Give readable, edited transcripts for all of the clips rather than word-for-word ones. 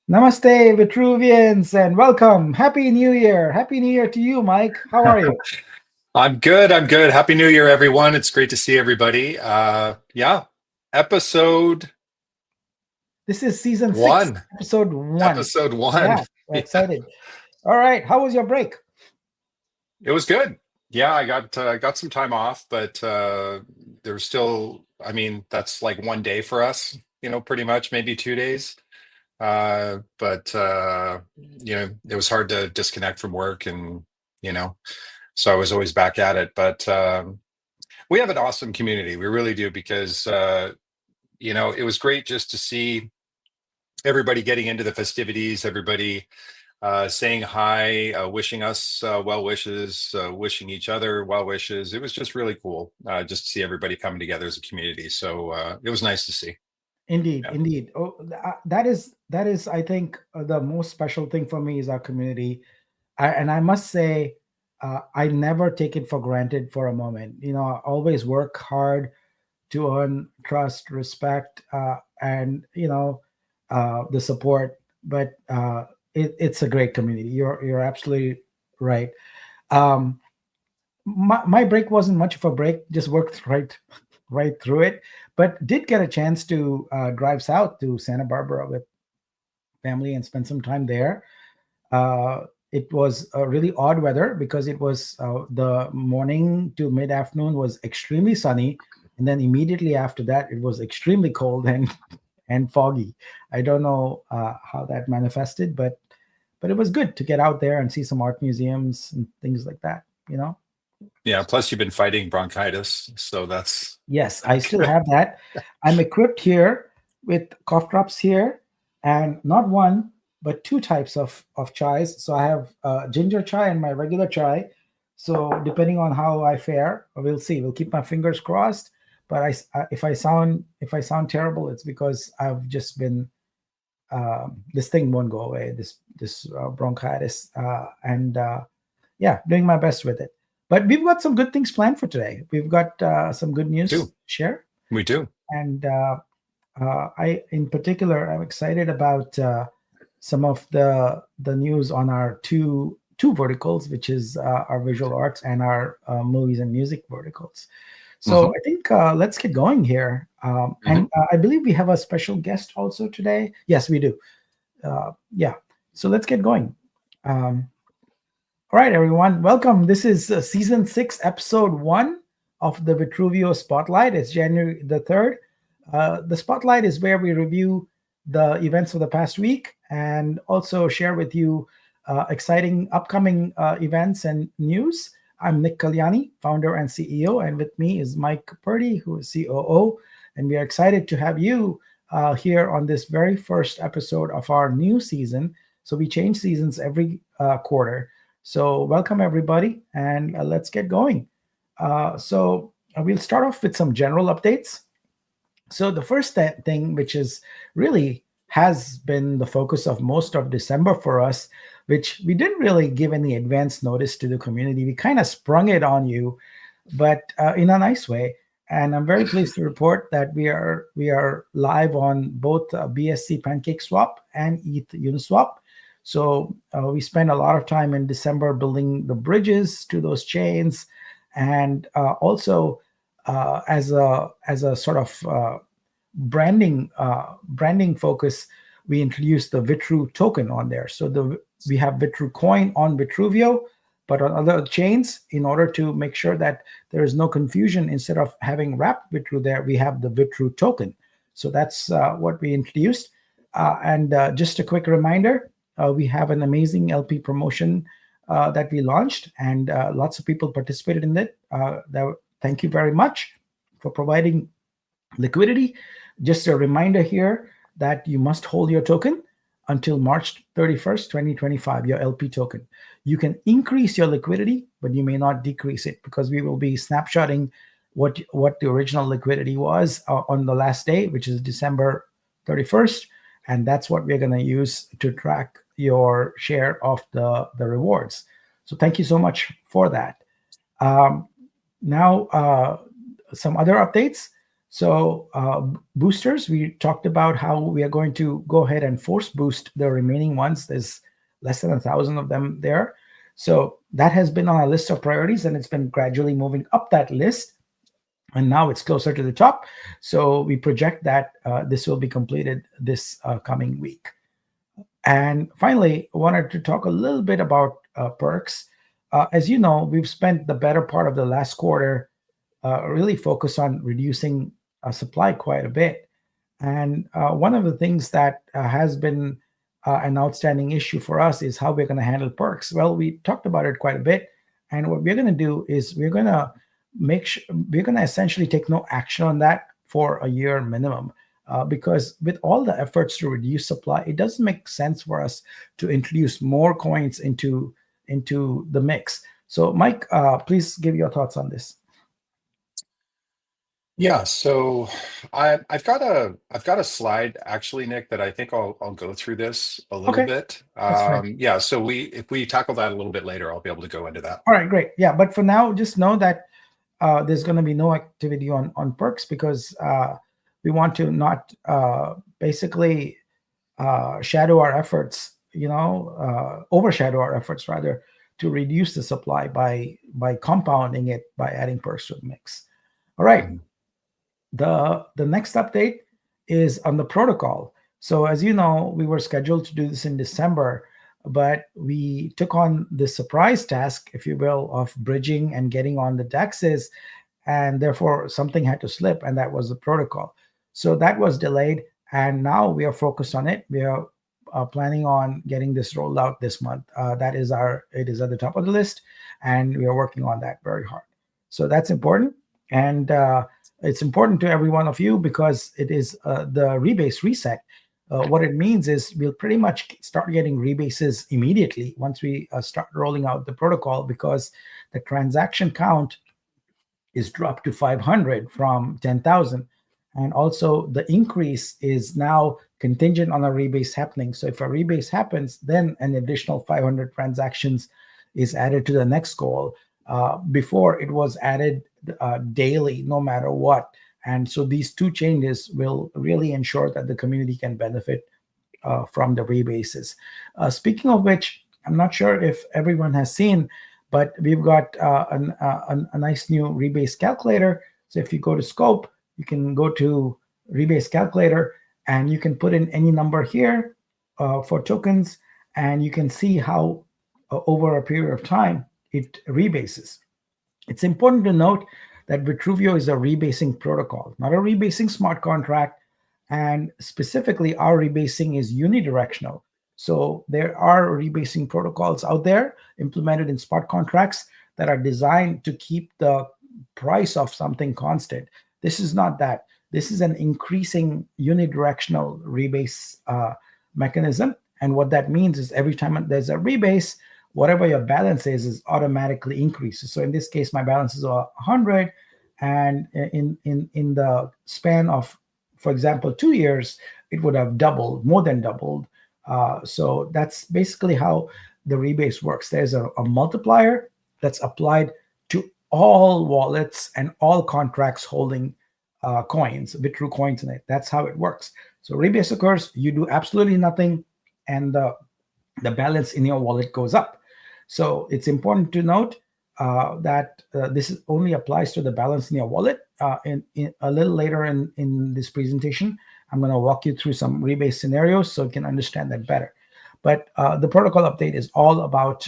Namaste, Vitruvians, and welcome. Happy New Year. Happy New Year to you, Mike. How are you? I'm good. I'm good. Happy New Year, everyone. It's great to see everybody. Yeah, episode This is season six, one. episode one. Episode Yeah, one. we're Yeah, excited. All right. How was your break? it was good. Yeah, I got some time off, but there's still. I mean, that's like one day for us. Pretty much maybe 2 days. But it was hard to disconnect from work, and you know, so I was always back at it. But we have an awesome community. We really do because. It was great just to see everybody getting into the festivities, everybody saying hi, wishing us well wishes, wishing each other well wishes. It was just really cool just to see everybody coming together as a community. So it was nice to see. Indeed, Yeah. indeed. Oh, that is, I think, the most special thing for me is our community. And I must say, I never take it for granted for a moment. I always work hard to earn trust, respect, and the support. But it's a great community. You're absolutely right. Um, my break wasn't much of a break; just worked right through it. But did get a chance to drive south to Santa Barbara with family and spend some time there. Uh, it was a really odd weather because it was the morning to mid afternoon was extremely sunny, and then immediately after that it was extremely cold and and foggy. I don't know how that manifested, but it was good to get out there and see some art museums and things like that. Yeah. Plus, you've been fighting bronchitis. So that's Yes, I still good. have that. I'm equipped here with cough drops here, and not one, but two types of chais. So I have ginger chai and my regular chai. So depending on how I fare, we'll see. We'll keep my fingers crossed. But if I sound terrible, it's because I've just been this thing won't go away. This bronchitis, and yeah, doing my best with it. But we've got some good things planned for today. We've got some good news to Do. share, We do. and in particular, I'm excited about some of the news on our two verticals, which is our visual arts and our movies and music verticals. So Hmm. I think let's get going here. Hmm. And I believe we have a special guest also today. Yes, we do. Yeah. So let's get going. Um, all right, everyone, welcome. This is season six, episode one of the Vitruveo Spotlight. It's January the 3rd. The Spotlight is where we review the events of the past week and also share with you exciting upcoming events and news. I'm Nick Kalyani, founder and CEO, and with me is Mike Purdy, who is COO. And we are excited to have you here on this very first episode of our new season. So we change seasons every quarter. So, welcome everybody, and let's get going. We'll start off with some general updates. So, the first thing, which is really has been the focus of most of December for us, which we didn't really give any advance notice to the community. We kind of sprung it on you, but in a nice way. And I'm very pleased to report that we are live on both BSC Pancake Swap and ETH Uniswap. So we spent a lot of time in December building the bridges to those chains, and also as a sort of branding focus, we introduced the Vitru token on there. So we have Vitru coin on Vitruveo, but on other chains, in order to make sure that there is no confusion, instead of having wrapped Vitru there, we have the Vitru token. So that's what we introduced. And just a quick reminder, we have an amazing LP promotion that we launched, and lots of people participated in it. Thank you very much for providing liquidity. Just a reminder here that you must hold your token until March 31st, 2025, your LP token. You can increase your liquidity, but you may not decrease it, because we will be snapshotting what the original liquidity was on the last day, which is December 31st. And that's what we're going to use to track your share of the rewards. So thank you so much for that. Um, Now, some other updates. So boosters, we talked about how we are going to go ahead and force boost the remaining ones. There's less than 1,000 of them there. So that has been on our list of priorities, and it's been gradually moving up that list. And now it's closer to the top. So we project that this will be completed this coming week. And finally, I wanted to talk a little bit about perks. As you know, we've spent the better part of the last quarter really focused on reducing supply quite a bit. And one of the things that has been an outstanding issue for us is how we're going to handle perks. Well, we talked about it quite a bit. And what we're going to do is we're going to make sure we're going to essentially take no action on that for a year minimum. Because with all the efforts to reduce supply, it doesn't make sense for us to introduce more coins into the mix. So, Mike, please give your thoughts on this. Yeah, so I've got a slide actually, Nick, that I think I'll go through this a little Okay, bit. that's fine. Yeah, so we if we tackle that a little bit later, I'll be able to go into that. All right, great. Yeah, but for now, just know that there's going to be no activity on perks because we want to not basically shadow our efforts, overshadow our efforts rather to reduce the supply by compounding it by adding perks to the mix. All right. Mhm. The next update is on the protocol. So as you know, we were scheduled to do this in December, but we took on the surprise task, if you will, of bridging and getting on the dexes, and therefore something had to slip, and that was the protocol. So that was delayed, and now we are focused on it. We are planning on getting this rolled out this month. It is at the top of the list, and we are working on that very hard. So that's important, and it's important to every one of you because it is the rebase reset. What it means is we'll pretty much start getting rebases immediately once we start rolling out the protocol because the transaction count is dropped to 500 from 10,000. And also the increase is now contingent on a rebase happening. So if a rebase happens, then an additional 500 transactions is added to the next goal. Before it was added daily, no matter what. And so these two changes will really ensure that the community can benefit from the rebases. Speaking of which, I'm not sure if everyone has seen, but we've got a nice new rebase calculator. So if you go to scope, you can go to rebase calculator and you can put in any number here for tokens, and you can see how over a period of time it rebases. It's important to note that Vitruveo is a rebasing protocol, not a rebasing smart contract. And specifically, our rebasing is unidirectional. So there are rebasing protocols out there implemented in smart contracts that are designed to keep the price of something constant. This is not that. This is an increasing unidirectional rebase mechanism. And what that means is every time there's a rebase, whatever your balance is automatically increases. So in this case, my balance is 100, and in the span of, for example, 2 years, it would have doubled, more than doubled. So that's basically how the rebase works. There's a multiplier that's applied to all wallets and all contracts holding coins, Vitru coins in it. That's how it works. So rebase occurs, you do absolutely nothing, and the balance in your wallet goes up. So it's important to note that this only applies to the balance in your wallet. In a little later in this presentation, I'm going to walk you through some rebase scenarios so you can understand that better. But the protocol update is all about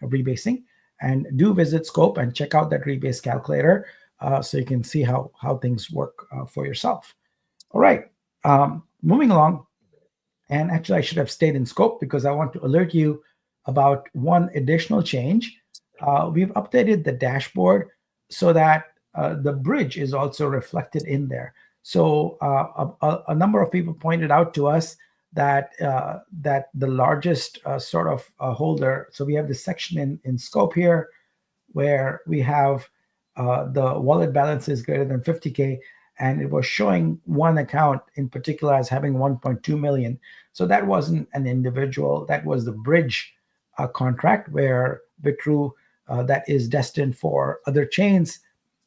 rebasing. And do visit Scope and check out that rebase calculator so you can see how things work for yourself. All right, moving along. And actually, I should have stayed in Scope because I want to alert you about one additional change. We've updated the dashboard so that the bridge is also reflected in there. So a number of people pointed out to us that that the largest sort of holder. So we have this section in Scope here where we have the wallet balance is greater than 50K, and it was showing one account in particular as having 1.2 million. So that wasn't an individual, that was the bridge contract where Vitru that is destined for other chains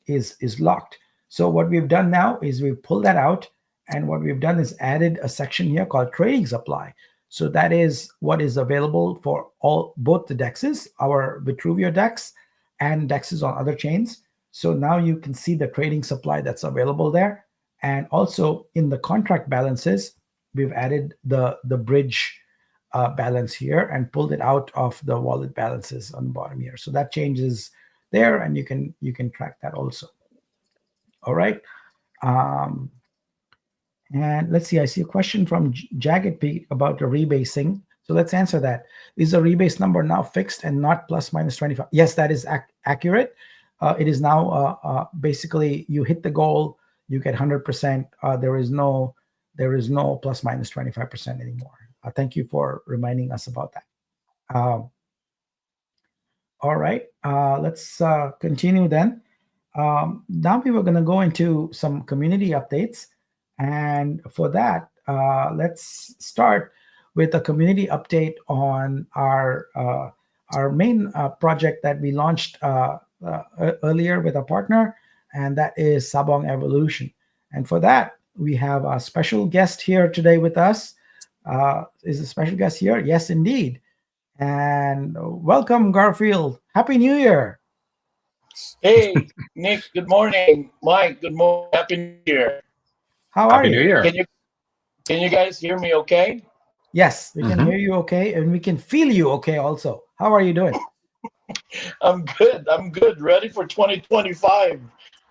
is locked. So what we've done now is we've pulled that out, and what we've done is added a section here called trading supply. So that is what is available for all both the dexes, our Vitruveo dex, and dexes on other chains. So now you can see the trading supply that's available there. And also in the contract balances, we've added the bridge balance here and pulled it out of the wallet balances on the bottom here. So that changes there, and you can track that also. All right. Um, and let's see, I see a question from Jagged Pete about the rebasing. So let's answer that. Is the rebase number now fixed and not plus minus 25? Yes, that is accurate. It is now basically you hit the goal, you get 100%. There is no plus minus 25% anymore. Thank you for reminding us about that. All right, let's continue then. Now we were going to go into some community updates. And for that, let's start with a community update on our main project that we launched earlier with a partner, and that is Sabong Evolution. And for that, we have a special guest here today with us. Is a special guest here? Yes, indeed. And welcome, Garfield. Happy New Year. Hey, Nick, good morning. Mike, good morning. Happy New Year. How are Happy New you? Year. Can you guys hear me okay? Yes, we can Mhm. hear you okay, and we can feel you okay also. How are you doing? I'm good. I'm good. Ready for 2025.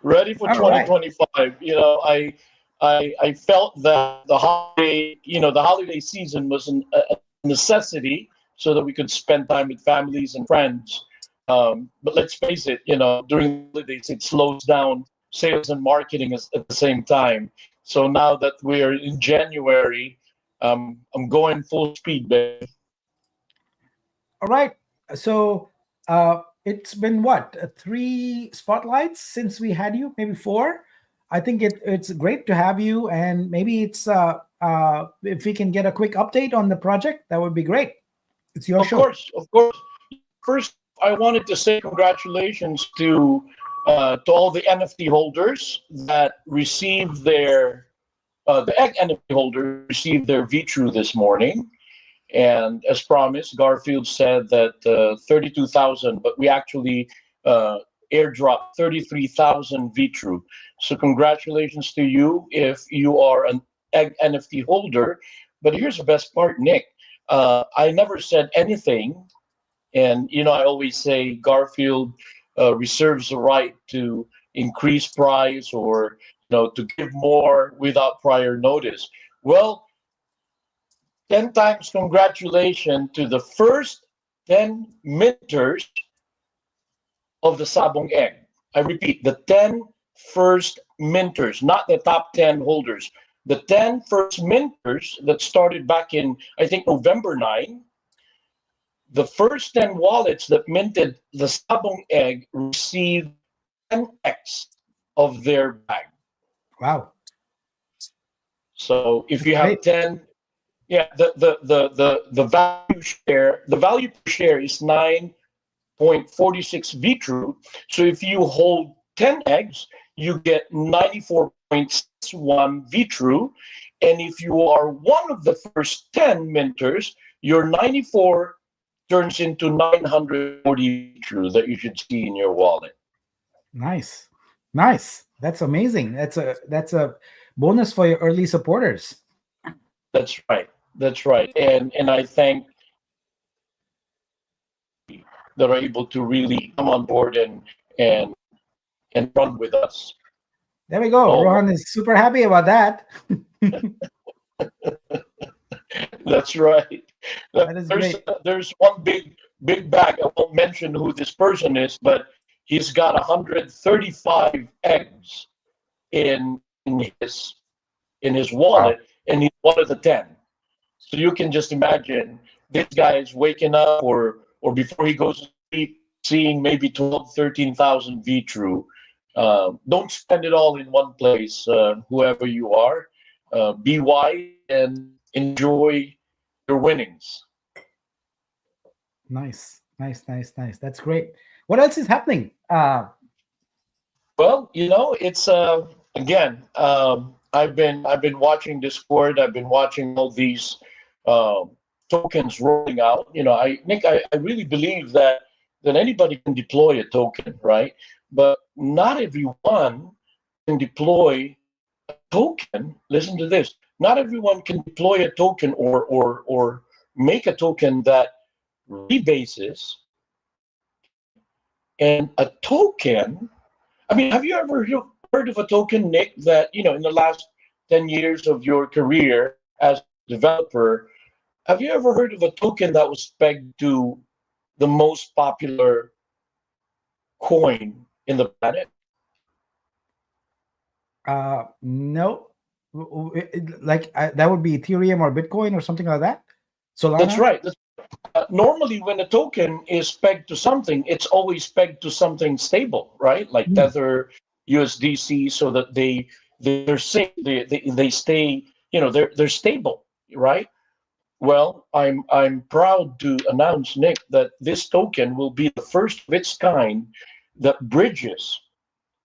Ready for All right. 2025. I felt that the holiday season was a necessity so that we could spend time with families and friends. But let's face it, during the holidays, it slows down sales and marketing at the same time. So now that we're in January, I'm going full speed, baby. All right. So it's been what, three spotlights since we had you, maybe four. I think it's great to have you, and maybe it's if we can get a quick update on the project, that would be great. It's your Of show. course, of course. First, I wanted to say congratulations to all the NFT holders that received the egg NFT holders received their VTrue this morning. And as promised, Garfield said that 32,000, but we actually uh, airdropped 33,000 VTrue. So congratulations to you if you are an egg NFT holder. But here's the best part, Nick. I never said anything, and I always say Garfield reserves the right to increase price or to give more without prior notice. Well, 10 times congratulations to the first 10 minters of the Sabong egg. I repeat, the 10 first minters, not the top 10 holders. The 10 first minters that started back in, I think, November 9, the first 10 wallets that minted the Sabong egg received 10x of their bag. Wow, So if that's you have great. 10, yeah, the value per share is 9.46 VTrue. So if you hold 10 eggs, you get 94.61 VTrue. And if you are one of the first 10 minters, your 94 turns into 940 VTrue that you should see in your wallet. Nice, nice. That's amazing. That's a bonus for your early supporters. That's right. That's right. And I thank that are able to really come on board and and run with us. There we go. Oh, Rohan is super happy about that. that's right. That is There's great. there's one big bag. I won't mention who this person is, but he's got 135 eggs in in his Wow. wallet, and he's one of the 10. So you can just imagine this guy is waking up or before he goes to sleep, seeing maybe 12, 13,000 V true. Don't spend it all in one place, whoever you are. Be wise and enjoy your winnings. Nice, nice, nice, nice. That's great. What else is happening? Well, it's again. I've been watching Discord. I've been watching all these uh, tokens rolling out. Nick, I really believe that anybody can deploy a token, right? But not everyone can deploy a token. Listen to this. Not everyone can deploy a token or make a token that rebases. And a token, I mean, have you ever heard of a token, Nick, that, in the last 10 years of your career as a developer, have you ever heard of a token that was pegged to the most popular coin in the planet? No. That would be Ethereum or Bitcoin or something like that. Solana? That's right. Normally, when a token is pegged to something, it's always pegged to something stable, right? Like Tether, USDC, so that they're safe. They stay. They're stable, right? Well, I'm proud to announce, Nick, that this token will be the first of its kind that bridges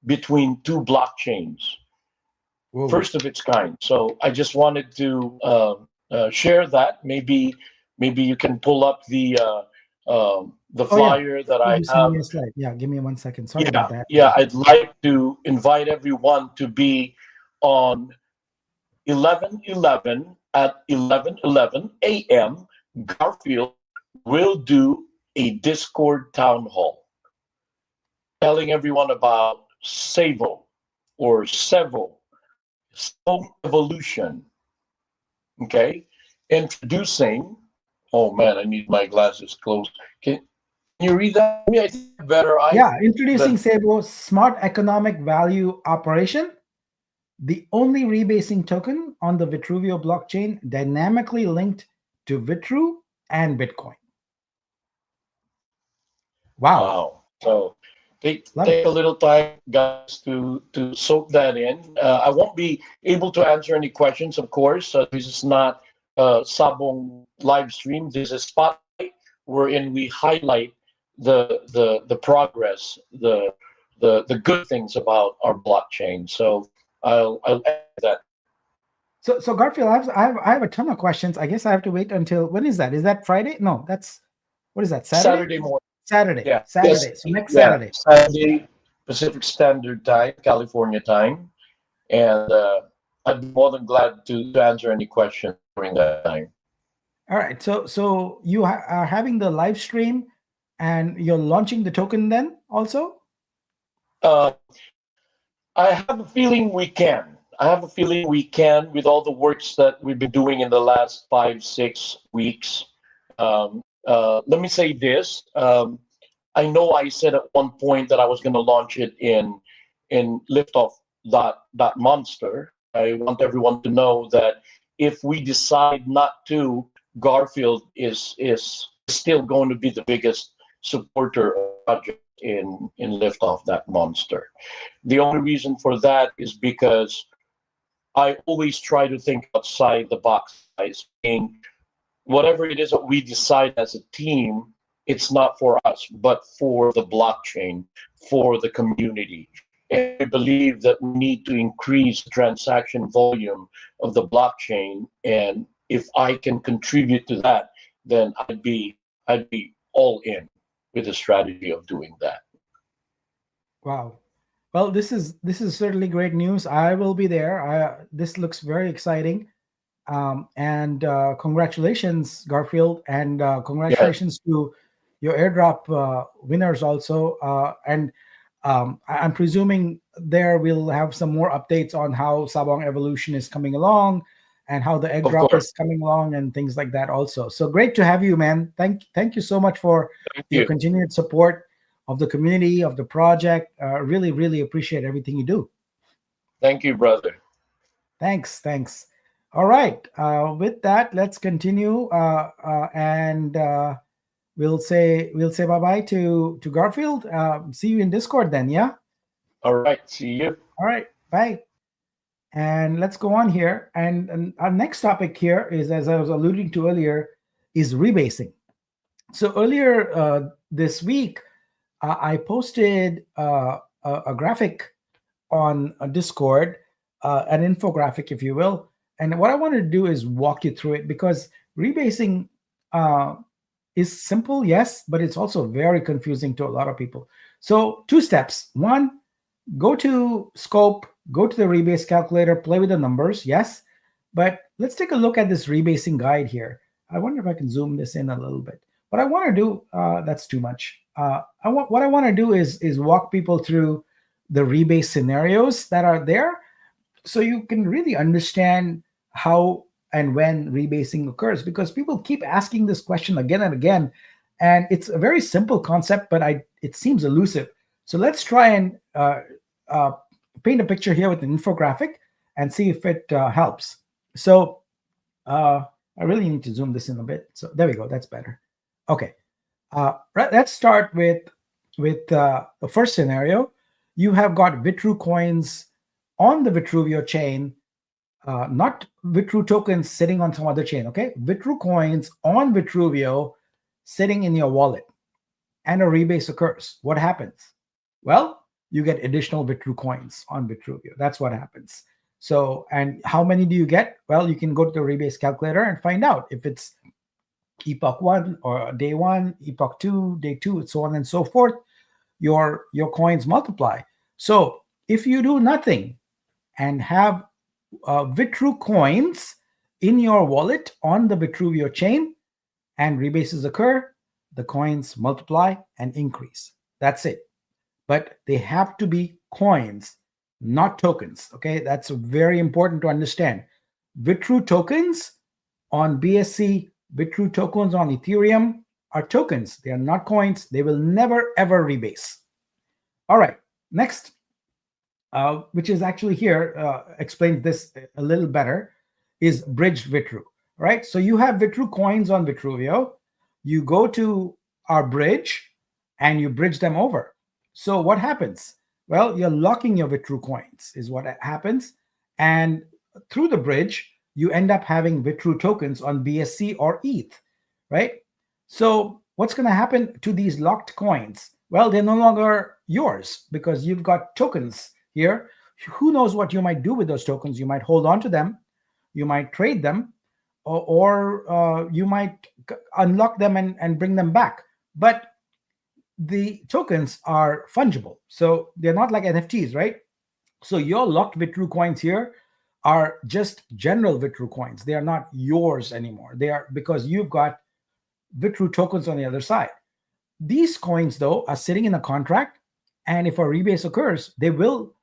between two blockchains. Whoa. First of its kind. So I just wanted to share that. Maybe you can pull up the flyer that I have. Yeah, give me 1 second. Sorry about that. Yeah, I'd like to invite everyone to be on 11/11 at 11:11 a.m. Garfield will do a Discord town hall telling everyone about Savo or Sevo, Sabong evolution. Okay, introducing. Oh man, I need my glasses closed. Can you read that? I think better. Introducing Savo Smart Economic Value Operation, the only rebasing token on the Vitruveo blockchain dynamically linked to Vitru and Bitcoin. Wow. So take a little time, guys, to soak that in. I won't be able to answer any questions, of course. This is not Sabong live stream. This is Spotlight, wherein we highlight the progress, the good things about our blockchain. So I'll add that. So Garfield, I have a ton of questions. I guess I have to wait until, when is that? Is that Friday? No, what is that? Saturday morning. Saturday. Yeah. Saturday. Yes. So next Saturday. Saturday, Pacific Standard Time, California time. And I'd be more than glad to answer any questions during that time. All right. So you are having the live stream and you're launching the token then also? I have a feeling we can. With all the works that we've been doing in the last 5-6 weeks. Let me say this. I know I said at one point that I was going to launch it in Liftoff that monster. I want everyone to know that if we decide not to, Garfield is still going to be the biggest supporter of the project in Liftoff that monster. The only reason for that is because I always try to think outside the box, guys. Meaning, whatever it is that we decide as a team, it's not for us, but for the blockchain, for the community. And I believe that we need to increase the transaction volume of the blockchain. And if I can contribute to that, then I'd be all in with the strategy of doing that. Wow. Well, this is certainly great news. I will be there. This looks very exciting. And congratulations, Garfield, and congratulations to your airdrop winners also. And I'm presuming there we'll have some more updates on how Sabong Evolution is coming along and how the airdrop is coming along and things like that also. So great to have you, man. Thank you so much for your continued support of the community, of the project. Really, really appreciate everything you do. Thank you, brother. Thanks. All right. With that, let's continue, and we'll say bye-bye to Garfield. See you in Discord then, yeah? All right. See you. All right. Bye. And let's go on here. And our next topic here is, as I was alluding to earlier, is rebasing. So earlier this week, I posted a graphic on a Discord, an infographic, if you will. And what I want to do is walk you through it, because rebasing uh, is simple, yes, but it's also very confusing to a lot of people. So, two steps. One, go to Scope, go to the rebase calculator, play with the numbers, yes. But let's take a look at this rebasing guide here. I wonder if I can zoom this in a little bit. What I want to do, that's too much. What I want to do is walk people through the rebase scenarios that are there, so you can really understand how and when rebasing occurs, because people keep asking this question again and again, and it's a very simple concept, but it seems elusive. So let's try and uh, paint a picture here with an infographic and see if it helps. So I really need to zoom this in a bit. So there we go. That's better. Okay. Let's start with the first scenario. You have got Vitru coins on the Vitruveo chain, not Vitru tokens sitting on some other chain. Okay, Vitru coins on Vitruveo sitting in your wallet, and a rebase occurs. What happens? Well, you get additional Vitru coins on Vitruveo. That's what happens. So, and how many do you get? Well, you can go to the rebase calculator and find out if it's epoch 1 or day 1, epoch 2, day 2, and so on and so forth. Your coins multiply. So if you do nothing and have Vitru coins in your wallet on the Vitruveo chain and rebases occur, the coins multiply and increase. That's it. But they have to be coins, not tokens. Okay, that's very important to understand. Vitru tokens on BSC, Vitru tokens on Ethereum are tokens. They are not coins. They will never ever rebase. All right, next, which is actually here, explains this a little better, is bridged Vitru. Right, so you have Vitru coins on Vitruveo. You go to our bridge and you bridge them over. So what happens? Well, you're locking your Vitru coins is what happens. And through the bridge, you end up having Vitru tokens on BSC or ETH, right? So what's going to happen to these locked coins? Well, they're no longer yours because you've got tokens here. Who knows what you might do with those tokens? You might hold on to them, you might trade them, or you might unlock them and bring them back. But the tokens are fungible, so they're not like NFTs, right? So your locked Vitru coins here are just general Vitru coins. They are not yours anymore. They are because you've got Vitru tokens on the other side. These coins, though, are sitting in a contract, and if a rebase occurs, they will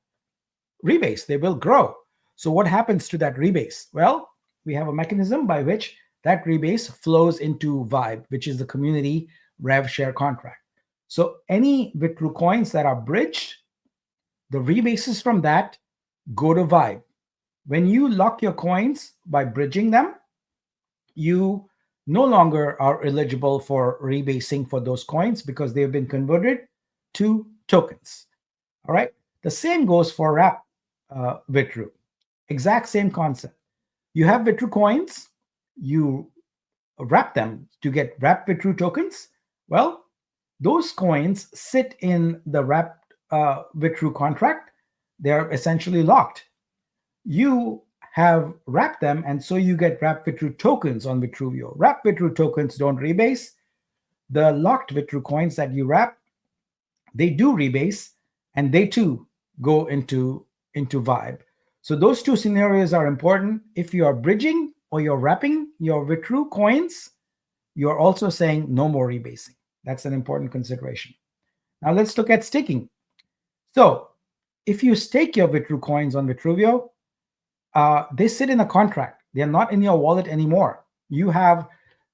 rebase, they will grow. So what happens to that rebase? Well, we have a mechanism by which that rebase flows into Vibe, which is the community rev share contract. So any Vitru coins that are bridged, the rebases from that go to Vibe. When you lock your coins by bridging them, you no longer are eligible for rebasing for those coins because they've been converted to tokens. All right. The same goes for wrap Vitru. Exact same concept. You have Vitru coins, you wrap them to get wrapped Vitru tokens. Well, those coins sit in the wrapped Vitru contract. They're essentially locked. You have wrapped them, and so you get wrapped Vitru tokens on Vitruveo. Wrapped Vitru tokens don't rebase. The locked Vitru coins that you wrap, they do rebase, and they too go into Vibe. So those two scenarios are important. If you are bridging or you're wrapping your Vitru coins, you're also saying no more rebasing. That's an important consideration. Now let's look at staking. So if you stake your Vitru coins on Vitruveo, they sit in a contract. They're not in your wallet anymore. You have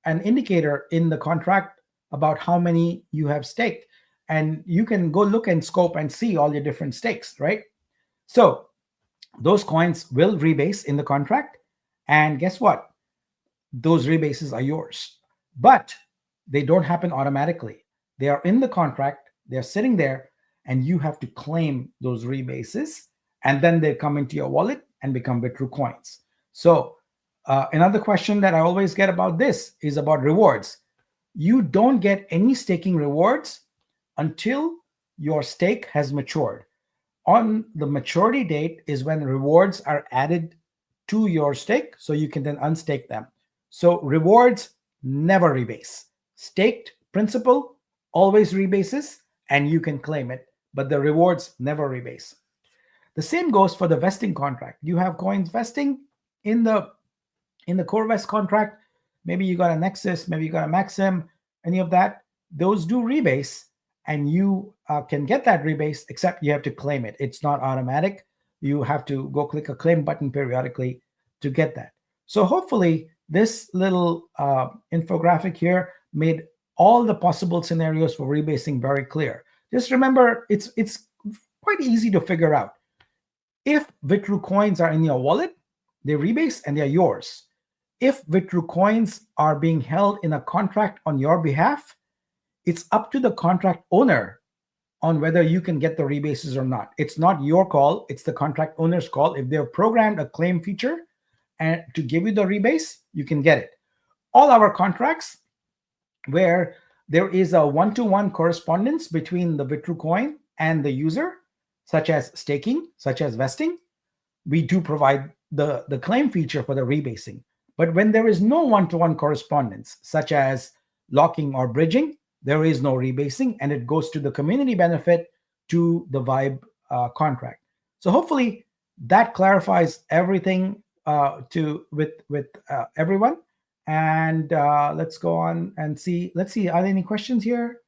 an indicator in the contract about how many you have staked, and you can go look and scope and see all your different stakes, right? So those coins will rebase in the contract, and guess what? Those rebases are yours, but they don't happen automatically. They are in the contract, they're sitting there, and you have to claim those rebases, and then they come into your wallet and become Vitru coins. So another question that I always get about this is about rewards. You don't get any staking rewards until your stake has matured. On the maturity date is when rewards are added to your stake, so you can then unstake them. So rewards never rebase. Staked principal always rebases, and you can claim it, but the rewards never rebase. The same goes for the vesting contract. You have coins vesting in the core vest contract. Maybe you got a Nexus, maybe you got a Maxim, any of that. Those do rebase, and you can get that rebase, except you have to claim it. It's not automatic. You have to go click a claim button periodically to get that. So hopefully this little infographic here made all the possible scenarios for rebasing very clear. Just remember, it's quite easy to figure out. If Vitru coins are in your wallet, they rebase and they're yours. If Vitru coins are being held in a contract on your behalf, it's up to the contract owner on whether you can get the rebases or not. It's not your call, it's the contract owner's call. If they've programmed a claim feature and to give you the rebase, you can get it. All our contracts where there is a one-to-one correspondence between the Vitru coin and the user, such as staking, such as vesting, we do provide the claim feature for the rebasing. But when there is no one-to-one correspondence, such as locking or bridging, there is no rebasing, and it goes to the community benefit to the Vibe contract. So hopefully that clarifies everything with everyone. And let's go on and see. Let's see, are there any questions here?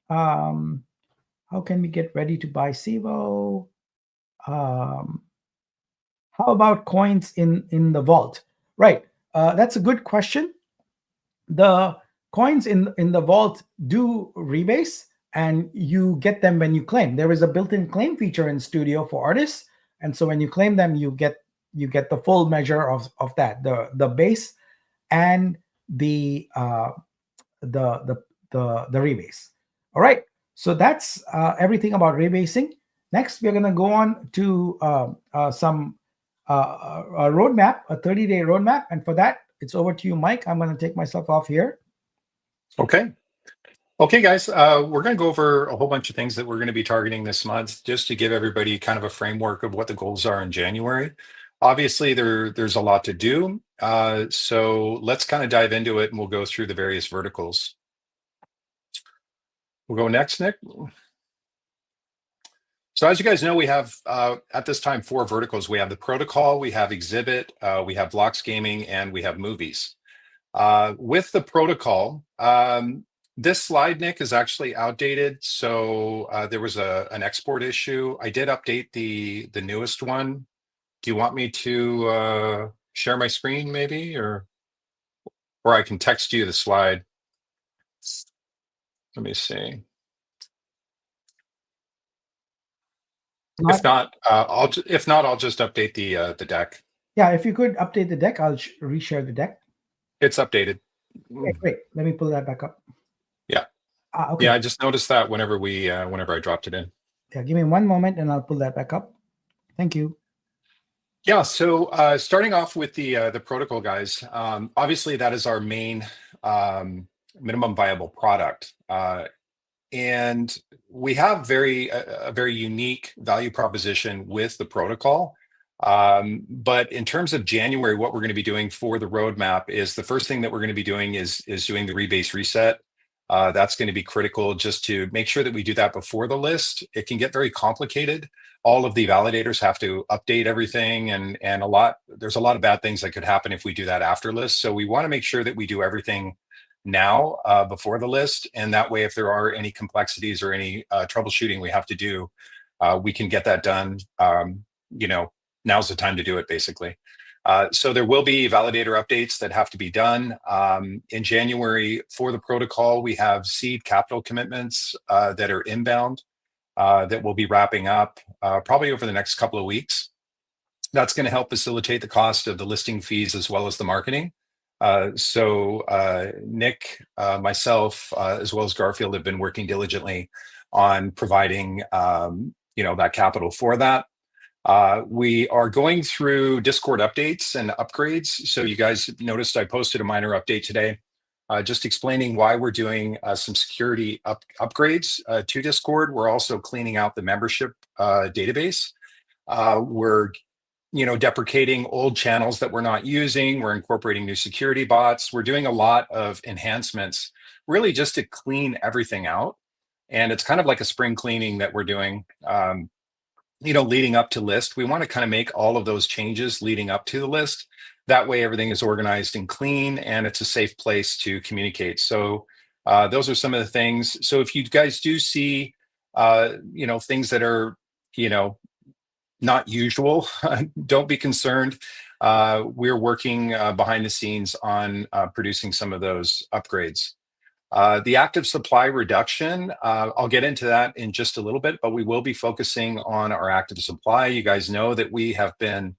How can we get ready to buy SIVO? How about coins in the vault? Right, that's a good question. The coins in the vault do rebase, and you get them when you claim. There is a built-in claim feature in Studio for artists, and so when you claim them, you get the full measure of that, the base and the rebase. All right, so that's everything about rebasing. Next, we're going to go on to some a roadmap, a 30-day roadmap, and for that, it's over to you, Mike. I'm going to take myself off here. Okay, guys, we're going to go over a whole bunch of things that we're going to be targeting this month, just to give everybody kind of a framework of what the goals are in January. Obviously, there's a lot to do, so let's kind of dive into it, and we'll go through the various verticals. We'll go next, Nick. So as you guys know, we have at this time 4 verticals. We have the protocol, we have exhibit, we have blocks gaming, and we have movies. With the protocol, this slide, Nick, is actually outdated. So there was an export issue. I did update the newest one. Do you want me to share my screen maybe, or I can text you the slide? Let me see. If not, I'll just update the deck. Yeah, if you could update the deck, I'll reshare the deck. It's updated. Okay, great. Let me pull that back up. Yeah. Okay. Yeah, I just noticed that whenever I dropped it in. Yeah, give me one moment and I'll pull that back up. Thank you. Yeah, so starting off with the protocol, guys, obviously that is our main minimum viable product. And we have a very unique value proposition with the protocol. But in terms of January, what we're going to be doing for the roadmap is the first thing that we're going to be doing is doing the rebase reset. That's going to be critical, just to make sure that we do that before the list. It can get very complicated. All of the validators have to update everything, and there's a lot of bad things that could happen if we do that after list. So we want to make sure that we do everything now before the list, and that way if there are any complexities or any troubleshooting we have to do, we can get that done. Now's the time to do it, basically. So there will be validator updates that have to be done. In January for the protocol, we have seed capital commitments that are inbound that we'll be wrapping up probably over the next couple of weeks. That's going to help facilitate the cost of the listing fees as well as the marketing. So Nick, myself, as well as Garfield have been working diligently on providing that capital for that. We are going through Discord updates and upgrades. So you guys noticed I posted a minor update today just explaining why we're doing some security upgrades to Discord. We're also cleaning out the membership database. We're deprecating old channels that we're not using. We're incorporating new security bots. We're doing a lot of enhancements, really just to clean everything out. And it's kind of like a spring cleaning that we're doing, leading up to list. We want to kind of make all of those changes leading up to the list. That way, everything is organized and clean, and it's a safe place to communicate. So those are some of the things. So if you guys do see, things that are, not usual, don't be concerned. We're working behind the scenes on producing some of those upgrades. The active supply reduction, I'll get into that in just a little bit, but we will be focusing on our active supply. You guys know that we have been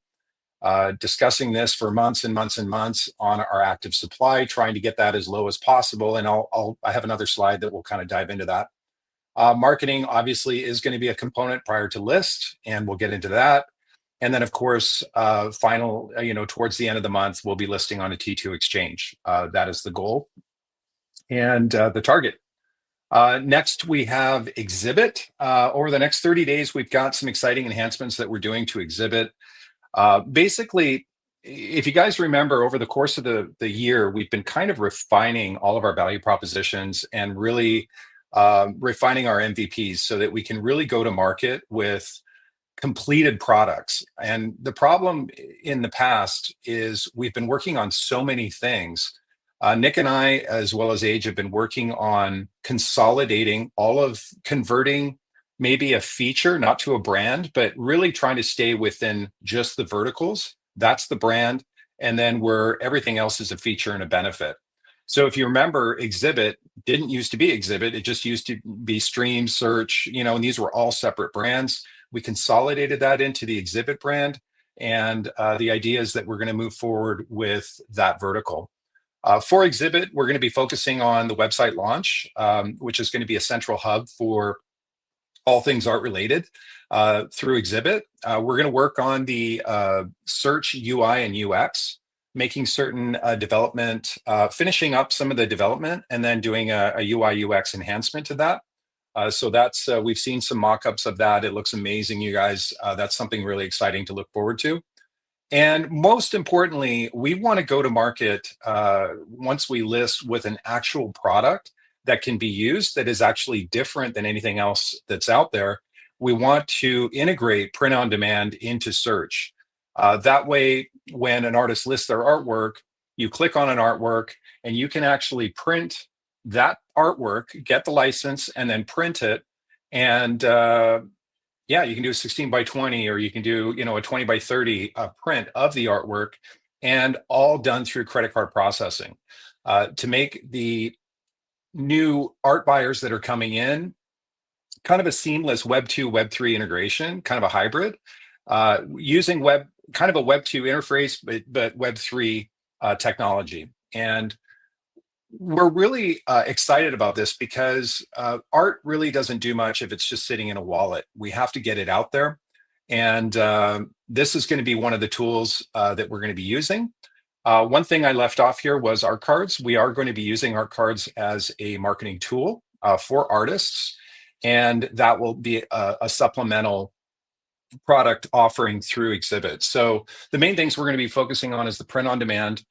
discussing this for months and months and months on our active supply, trying to get that as low as possible. And I have another slide that will kind of dive into that. Marketing obviously is going to be a component prior to list, and we'll get into that. And then, of course, towards the end of the month, we'll be listing on a T2 exchange. That is the goal and the target. Next, we have Exhibit. Over the next 30 days, we've got some exciting enhancements that we're doing to Exhibit. Basically, if you guys remember, over the course of the year, we've been kind of refining all of our value propositions and really refining our MVPs so that we can really go to market with completed products. And the problem in the past is we've been working on so many things. Nick and I, as well as Age, have been working on consolidating converting maybe a feature, not to a brand, but really trying to stay within just the verticals. That's the brand. And then where everything else is a feature and a benefit. So if you remember, Exhibit didn't used to be Exhibit. It just used to be Stream, Search, and these were all separate brands. We consolidated that into the Exhibit brand. And the idea is that we're going to move forward with that vertical. For Exhibit, we're going to be focusing on the website launch, which is going to be a central hub for all things art related through Exhibit. We're going to work on the search UI and UX, making certain development, finishing up some of the development, and then doing a UI UX enhancement to that. So that's we've seen some mock-ups of that. It looks amazing, you guys. That's something really exciting to look forward to. And most importantly, we want to go to market once we list with an actual product that can be used that is actually different than anything else that's out there. We want to integrate print on demand into search. That way, when an artist lists their artwork, you click on an artwork and you can actually print that artwork, get the license, and then print it. And you can do a 16 by 20, or you can do, a 20 by 30 print of the artwork, and all done through credit card processing to make the new art buyers that are coming in kind of a seamless Web 2, Web 3 integration, kind of a hybrid, using kind of a Web 2 interface, but Web 3 technology. And we're really excited about this because art really doesn't do much if it's just sitting in a wallet. We have to get it out there. And this is going to be one of the tools that we're going to be using. One thing I left off here was art cards. We are going to be using art cards as a marketing tool for artists. And that will be a supplemental product offering through Exhibit. So the main things we're going to be focusing on is the print on demand,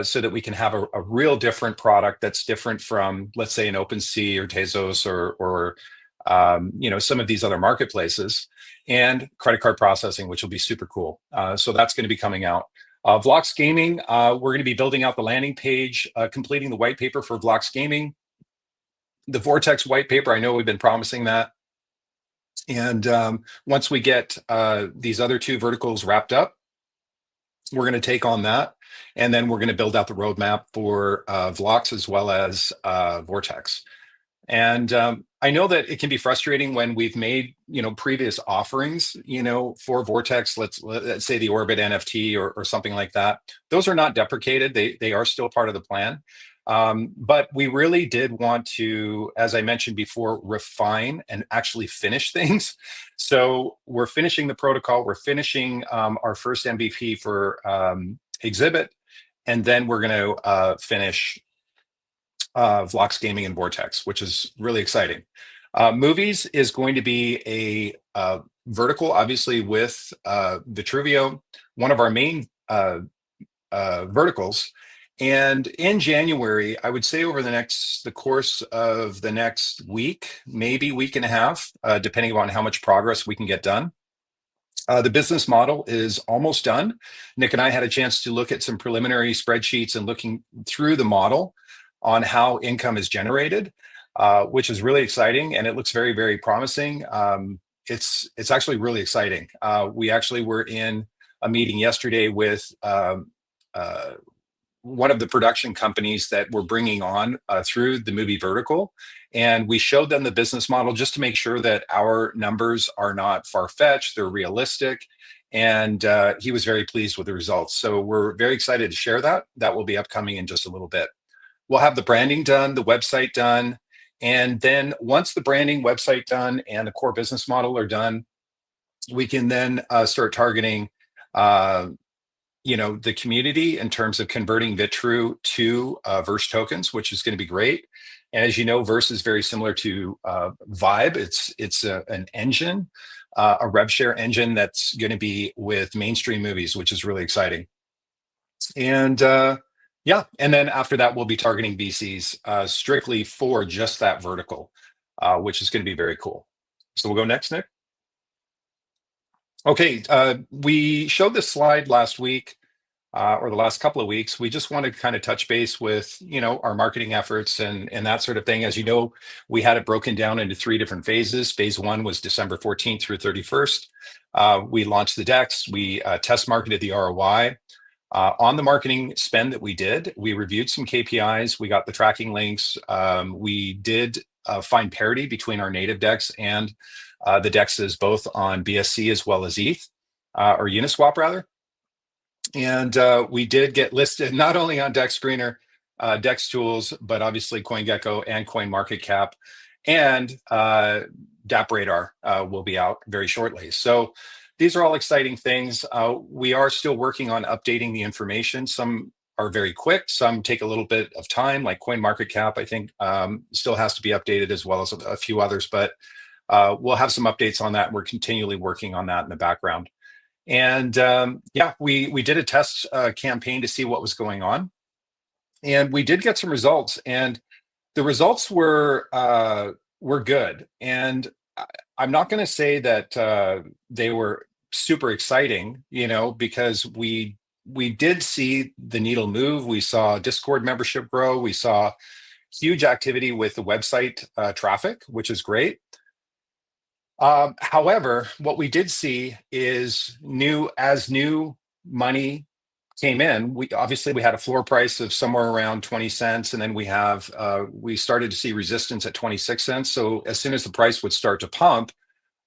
so that we can have a real different product that's different from, let's say, an OpenSea or Tezos or some of these other marketplaces, and credit card processing, which will be super cool. So that's going to be coming out. Vlox Gaming, we're going to be building out the landing page, completing the white paper for Vlox Gaming. The Vortex white paper, I know we've been promising that. And once we get these other two verticals wrapped up, we're going to take on that. And then we're going to build out the roadmap for Vlox as well as Vortex. And I know that it can be frustrating when we've made, previous offerings, for Vortex, let's say the Orbit NFT or something like that. Those are not deprecated. They are still part of the plan. But we really did want to, as I mentioned before, refine and actually finish things. So we're finishing the protocol. We're finishing our first MVP for Exhibit. And then we're going to finish Vlox Gaming and Vortex, which is really exciting. Movies is going to be a vertical, obviously, with Vitruveo, one of our main verticals. And in January, I would say over the course of the next week, maybe week and a half, depending on how much progress we can get done. The business model is almost done. Nick and I had a chance to look at some preliminary spreadsheets and looking through the model on how income is generated, which is really exciting, and it looks very, very promising. It's actually really exciting. We actually were in a meeting yesterday with one of the production companies that we're bringing on through the movie vertical. And we showed them the business model just to make sure that our numbers are not far-fetched, they're realistic. And he was very pleased with the results. So we're very excited to share that. That will be upcoming in just a little bit. We'll have the branding done, the website done. And then once the branding, website done, and the core business model are done, we can then start targeting the community in terms of converting Vitru to Verse tokens, which is going to be great. And as you know, Verse is very similar to Vibe. It's an engine, a rev share engine that's going to be with mainstream movies, which is really exciting. And and then after that, we'll be targeting VCs strictly for just that vertical, which is going to be very cool. So we'll go next, Nick. Okay, we showed this slide last week or the last couple of weeks. We just wanted to kind of touch base with, our marketing efforts and that sort of thing. As you know, we had it broken down into 3 different phases. Phase 1 was December 14th through 31st. We launched the decks. We test marketed the ROI. On the marketing spend that we did, we reviewed some KPIs. We got the tracking links. We did find parity between our native decks and the DEXs, both on BSC as well as ETH, or Uniswap rather. And we did get listed not only on Dex Screener, Dex Tools, but obviously CoinGecko and CoinMarketCap, and DApp Radar will be out very shortly. So these are all exciting things. We are still working on updating the information. Some are very quick, some take a little bit of time, like CoinMarketCap, I think still has to be updated, as well as a few others, but we'll have some updates on that. We're continually working on that in the background. And we did a test campaign to see what was going on, and we did get some results, and the results were good. And I'm not going to say that they were super exciting, because we did see the needle move. We saw Discord membership grow. We saw huge activity with the website traffic, which is great. However, what we did see is new money came in. We had a floor price of somewhere around 20 cents, and then we started to see resistance at 26 cents. So as soon as the price would start to pump,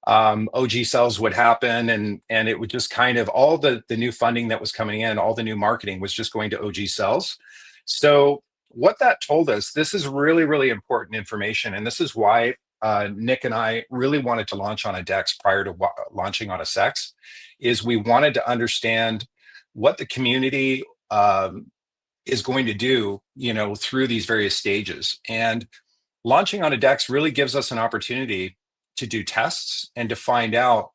OG sells would happen, and it would just kind of, all the new funding that was coming in, all the new marketing was just going to OG sells. So what that told us, this is really, really important information, and this is why Nick and I really wanted to launch on a DEX prior to launching on a SEX, is we wanted to understand what the community is going to do, through these various stages. And launching on a DEX really gives us an opportunity to do tests and to find out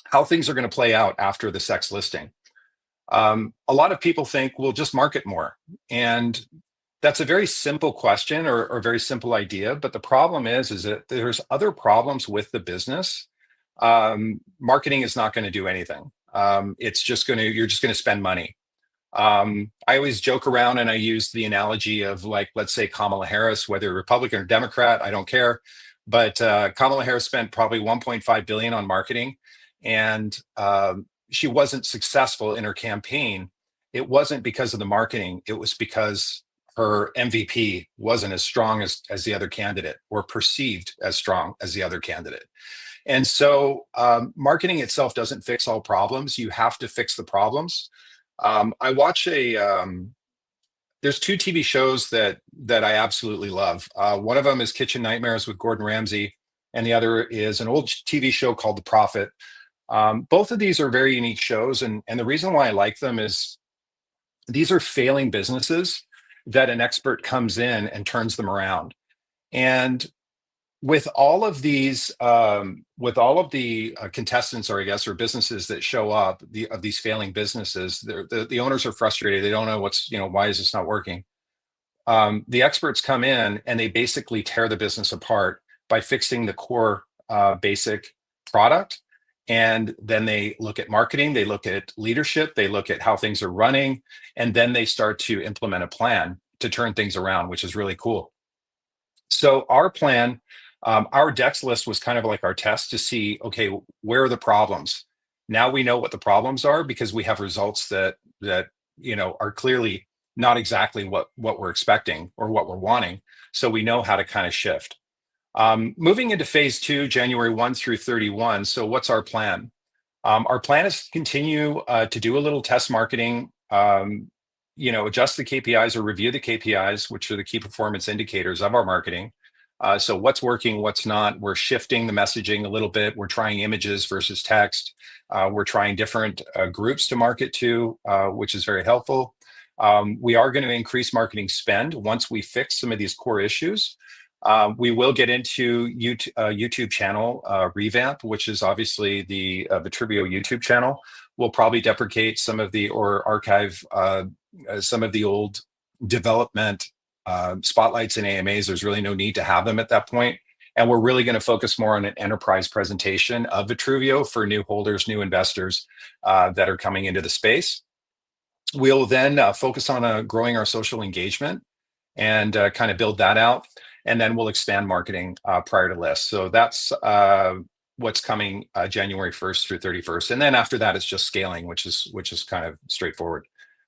how things are going to play out after the SEX listing. A lot of people think, we'll just market more. And that's a very simple question or a very simple idea, but the problem is that there's other problems with the business. Marketing is not going to do anything. You're just going to spend money. I always joke around and I use the analogy of, like, let's say Kamala Harris, whether Republican or Democrat, I don't care, but Kamala Harris spent probably 1.5 billion on marketing, and she wasn't successful in her campaign. It wasn't because of the marketing. It was because her MVP wasn't as strong as the other candidate, or perceived as strong as the other candidate. And so marketing itself doesn't fix all problems. You have to fix the problems. I watch there's 2 TV shows that I absolutely love. One of them is Kitchen Nightmares with Gordon Ramsay, and the other is an old TV show called The Prophet. Both of these are very unique shows, and the reason why I like them is these are failing businesses that an expert comes in and turns them around. And with all of these, with all of the contestants, or I guess, or businesses that show up, of these failing businesses, the owners are frustrated. They don't know why is this not working? The experts come in and they basically tear the business apart by fixing the core basic product. And then they look at marketing, they look at leadership, they look at how things are running, and then they start to implement a plan to turn things around, which is really cool. So our plan, our DEX list was kind of like our test to see, okay, where are the problems? Now we know what the problems are because we have results that are clearly not exactly what we're expecting or what we're wanting. So we know how to kind of shift. Moving into phase 2, January 1 through 31. So what's our plan? Our plan is to continue to do a little test marketing, adjust the KPIs or review the KPIs, which are the key performance indicators of our marketing. So what's working, what's not. We're shifting the messaging a little bit. We're trying images versus text. We're trying different groups to market to, which is very helpful. We are going to increase marketing spend once we fix some of these core issues. We will get into YouTube channel revamp, which is obviously the Vitruveo YouTube channel. We'll probably deprecate some of the, or archive some of the old development spotlights and AMAs. There's really no need to have them at that point. And we're really going to focus more on an enterprise presentation of Vitruveo for new holders, new investors that are coming into the space. We'll then focus on growing our social engagement and kind of build that out. And then we'll expand marketing prior to list. So that's what's coming January 1st through 31st. And then after that, it's just scaling, which is kind of straightforward.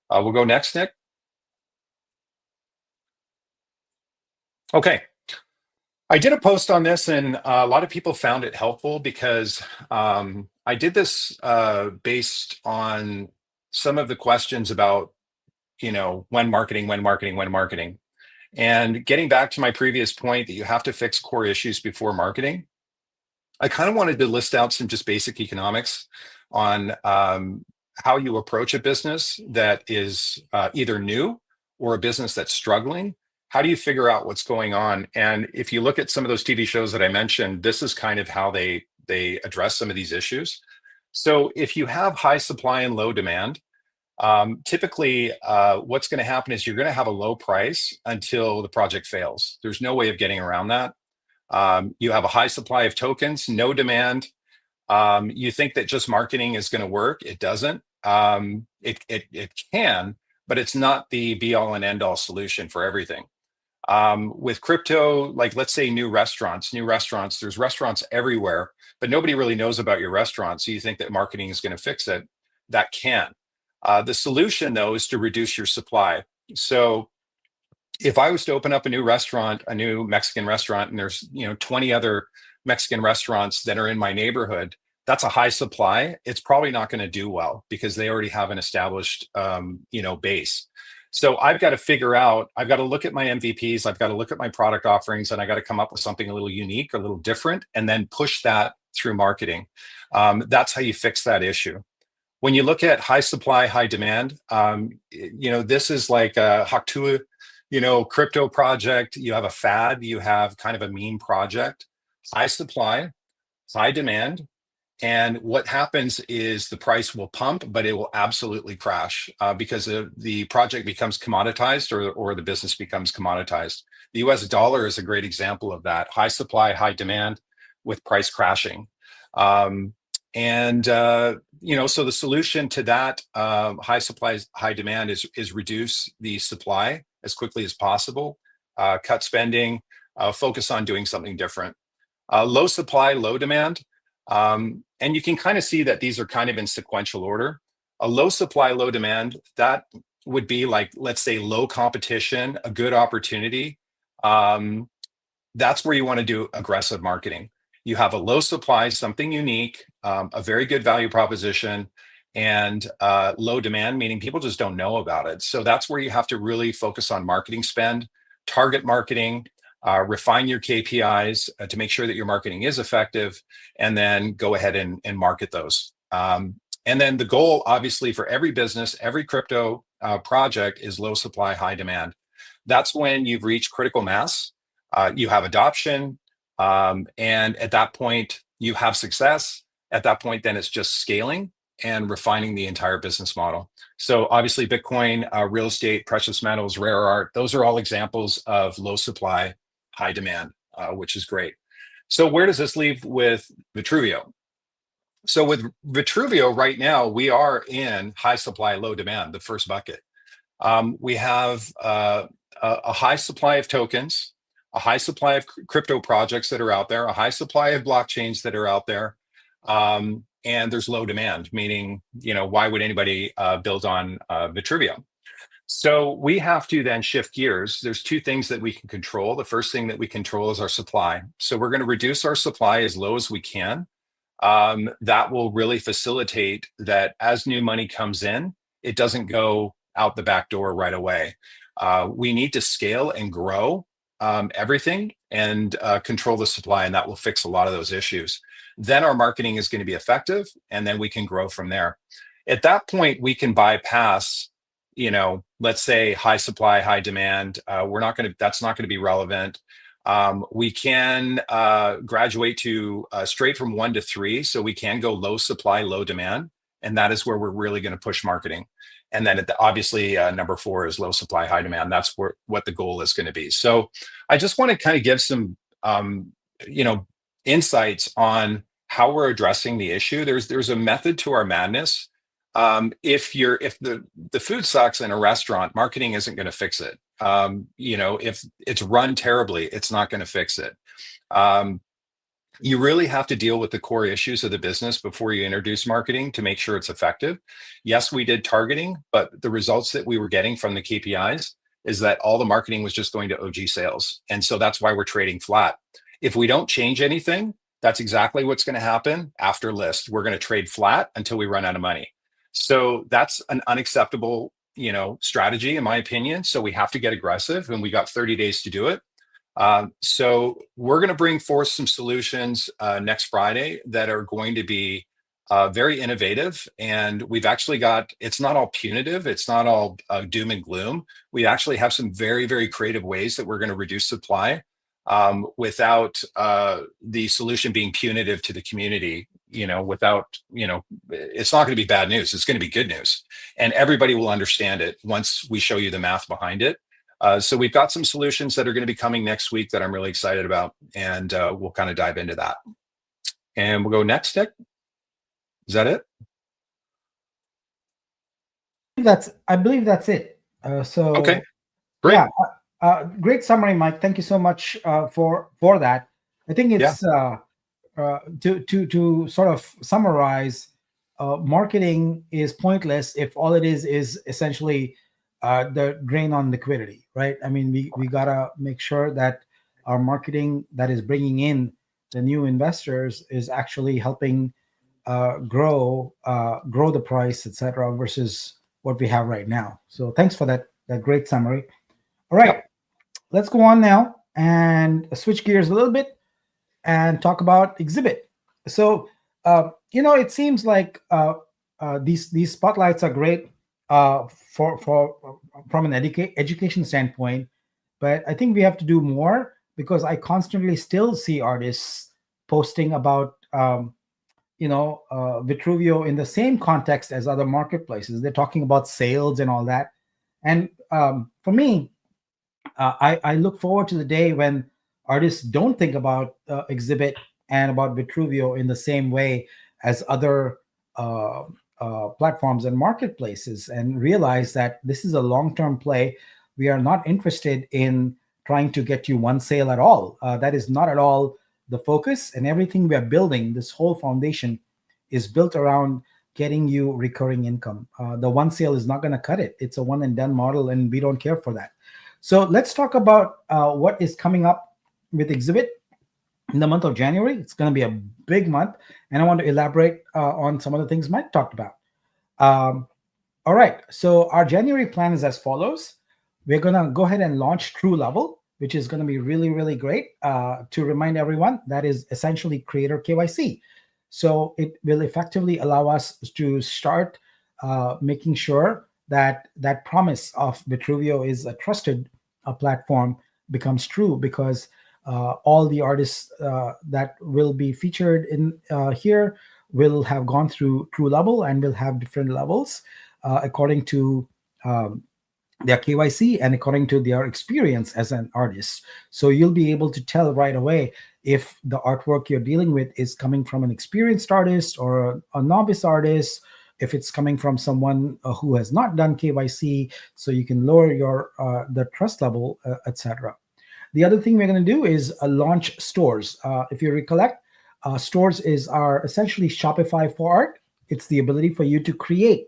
We'll go next, Nick. Okay. I did a post on this, and a lot of people found it helpful because I did this based on some of the questions about, when marketing. And getting back to my previous point that you have to fix core issues before marketing, I kind of wanted to list out some just basic economics on how you approach a business that is either new or a business that's struggling. How do you figure out what's going on? And if you look at some of those TV shows that I mentioned, this is kind of how they address some of these issues. So if you have high supply and low demand, typically what's going to happen is you're going to have a low price until the project fails. There's no way of getting around that. You have a high supply of tokens, no demand. You think that just marketing is going to work. It doesn't. It can, but it's not the be all and end all solution for everything. With crypto, like let's say new restaurants, there's restaurants everywhere, but nobody really knows about your restaurant. So you think that marketing is going to fix it. That can. The solution though is to reduce your supply. So if I was to open up a new restaurant, a new Mexican restaurant, and there's 20 other Mexican restaurants that are in my neighborhood, that's a high supply. It's probably not going to do well because they already have an established base. So I've got to figure out, I've got to look at my MVPs, I've got to look at my product offerings, and I got to come up with something a little unique, a little different, and then push that through marketing. That's how you fix that issue. When you look at high supply, high demand, this is like a Haktua, crypto project. You have a fad, you have kind of a meme project, high supply, high demand. And what happens is the price will pump, but it will absolutely crash because the project becomes commoditized or the business becomes commoditized. The US dollar is a great example of that. High supply, high demand with price crashing. So the solution to that high supply, high demand is reduce the supply as quickly as possible, cut spending, focus on doing something different. Low supply, low demand. And you can kind of see that these are kind of in sequential order. A low supply, low demand, that would be like, let's say, low competition, a good opportunity. That's where you want to do aggressive marketing. You have a low supply, something unique, a very good value proposition, and low demand, meaning people just don't know about it. So that's where you have to really focus on marketing spend, target marketing, refine your KPIs to make sure that your marketing is effective, and then go ahead and market those. And then the goal, obviously, for every business, every crypto project is low supply, high demand. that's when you've reached critical mass. You have adoption, and at that point, you have success. At that point, then it's just scaling and refining the entire business model. So obviously, Bitcoin, real estate, precious metals, rare art, those are all examples of low supply, high demand, which is great. So where does this leave with Vitruveo? So with Vitruveo right now, we are in high supply, low demand, the first bucket. We have a high supply of tokens, a high supply of crypto projects that are out there, a high supply of blockchains that are out there, and there's low demand, meaning, why would anybody build on Vitruveo? So we have to then shift gears. There's two things that we can control. The first thing that we control is our supply. So we're going to reduce our supply as low as we can. That will really facilitate that as new money comes in, it doesn't go out the back door right away. We need to scale and grow everything and control the supply, and that will fix a lot of those issues. Then our marketing is going to be effective, and then we can grow from there. At that point, we can bypass, let's say high supply, high demand. That's not going to be relevant. We can graduate to straight from 1 to 3. So we can go low supply, low demand. And that is where we're really going to push marketing. And then obviously number 4 is low supply, high demand. That's what the goal is going to be. So I just want to kind of give some, insights on how we're addressing the issue. There's a method to our madness. If the food sucks in a restaurant, marketing isn't going to fix it. If it's run terribly, it's not going to fix it. You really have to deal with the core issues of the business before you introduce marketing to make sure it's effective. Yes, we did targeting, but the results that we were getting from the KPIs is that all the marketing was just going to OG sales. And so that's why we're trading flat. If we don't change anything, that's exactly what's going to happen after list. We're going to trade flat until we run out of money. So that's an unacceptable, strategy, in my opinion. So we have to get aggressive, and we got 30 days to do it. So we're going to bring forth some solutions next Friday that are going to be very innovative. And we've actually it's not all punitive. It's not all doom and gloom. We actually have some very, very creative ways that we're going to reduce supply without the solution being punitive to the community. It's not going to be bad news. It's going to be good news. And everybody will understand it once we show you the math behind it. So we've got some solutions that are going to be coming next week that I'm really excited about. And we'll kind of dive into that. And we'll go next, Nick. Is that it? I believe that's it. Okay, great. Yeah, great summary, Mike. Thank you so much for that. I think it's to sort of summarize. Marketing is pointless if all it is essentially the drain on liquidity, right? I mean, we gotta make sure that our marketing that is bringing in the new investors is actually helping grow the price, etc., versus what we have right now. So thanks for that great summary. All right, let's go on now and switch gears a little bit and talk about Exhibit. So it seems like these spotlights are great for from an education standpoint, but I think we have to do more, because I constantly still see artists posting about Vitruveo in the same context as other marketplaces. They're talking about sales and all that. And for me, I look forward to the day when artists don't think about Exhibit and about Vitruveo in the same way as other platforms and marketplaces, and realize that this is a long-term play. We are not interested in trying to get you one sale at all. That is not at all the focus. And everything we are building, this whole foundation, is built around getting you recurring income. The one sale is not going to cut it. It's a one and done model, and we don't care for that. So let's talk about what is coming up with Exhibit in the month of January. It's going to be a big month, and I want to elaborate on some of the things Mike talked about. All right, so our January plan is as follows. We're going to go ahead and launch True Level, which is going to be really, really great. To remind everyone, that is essentially creator KYC. So it will effectively allow us to start making sure that that promise of Vitruveo is a trusted platform becomes true, because all the artists that will be featured in here will have gone through True Level and will have different levels according to um, their KYC and according to their experience as an artist. So you'll be able to tell right away if the artwork you're dealing with is coming from an experienced artist or a novice artist, if it's coming from someone who has not done KYC, so you can lower your the trust level, etc. The other thing we're going to do is launch stores. If you recollect, stores are essentially Shopify for art. It's the ability for you to create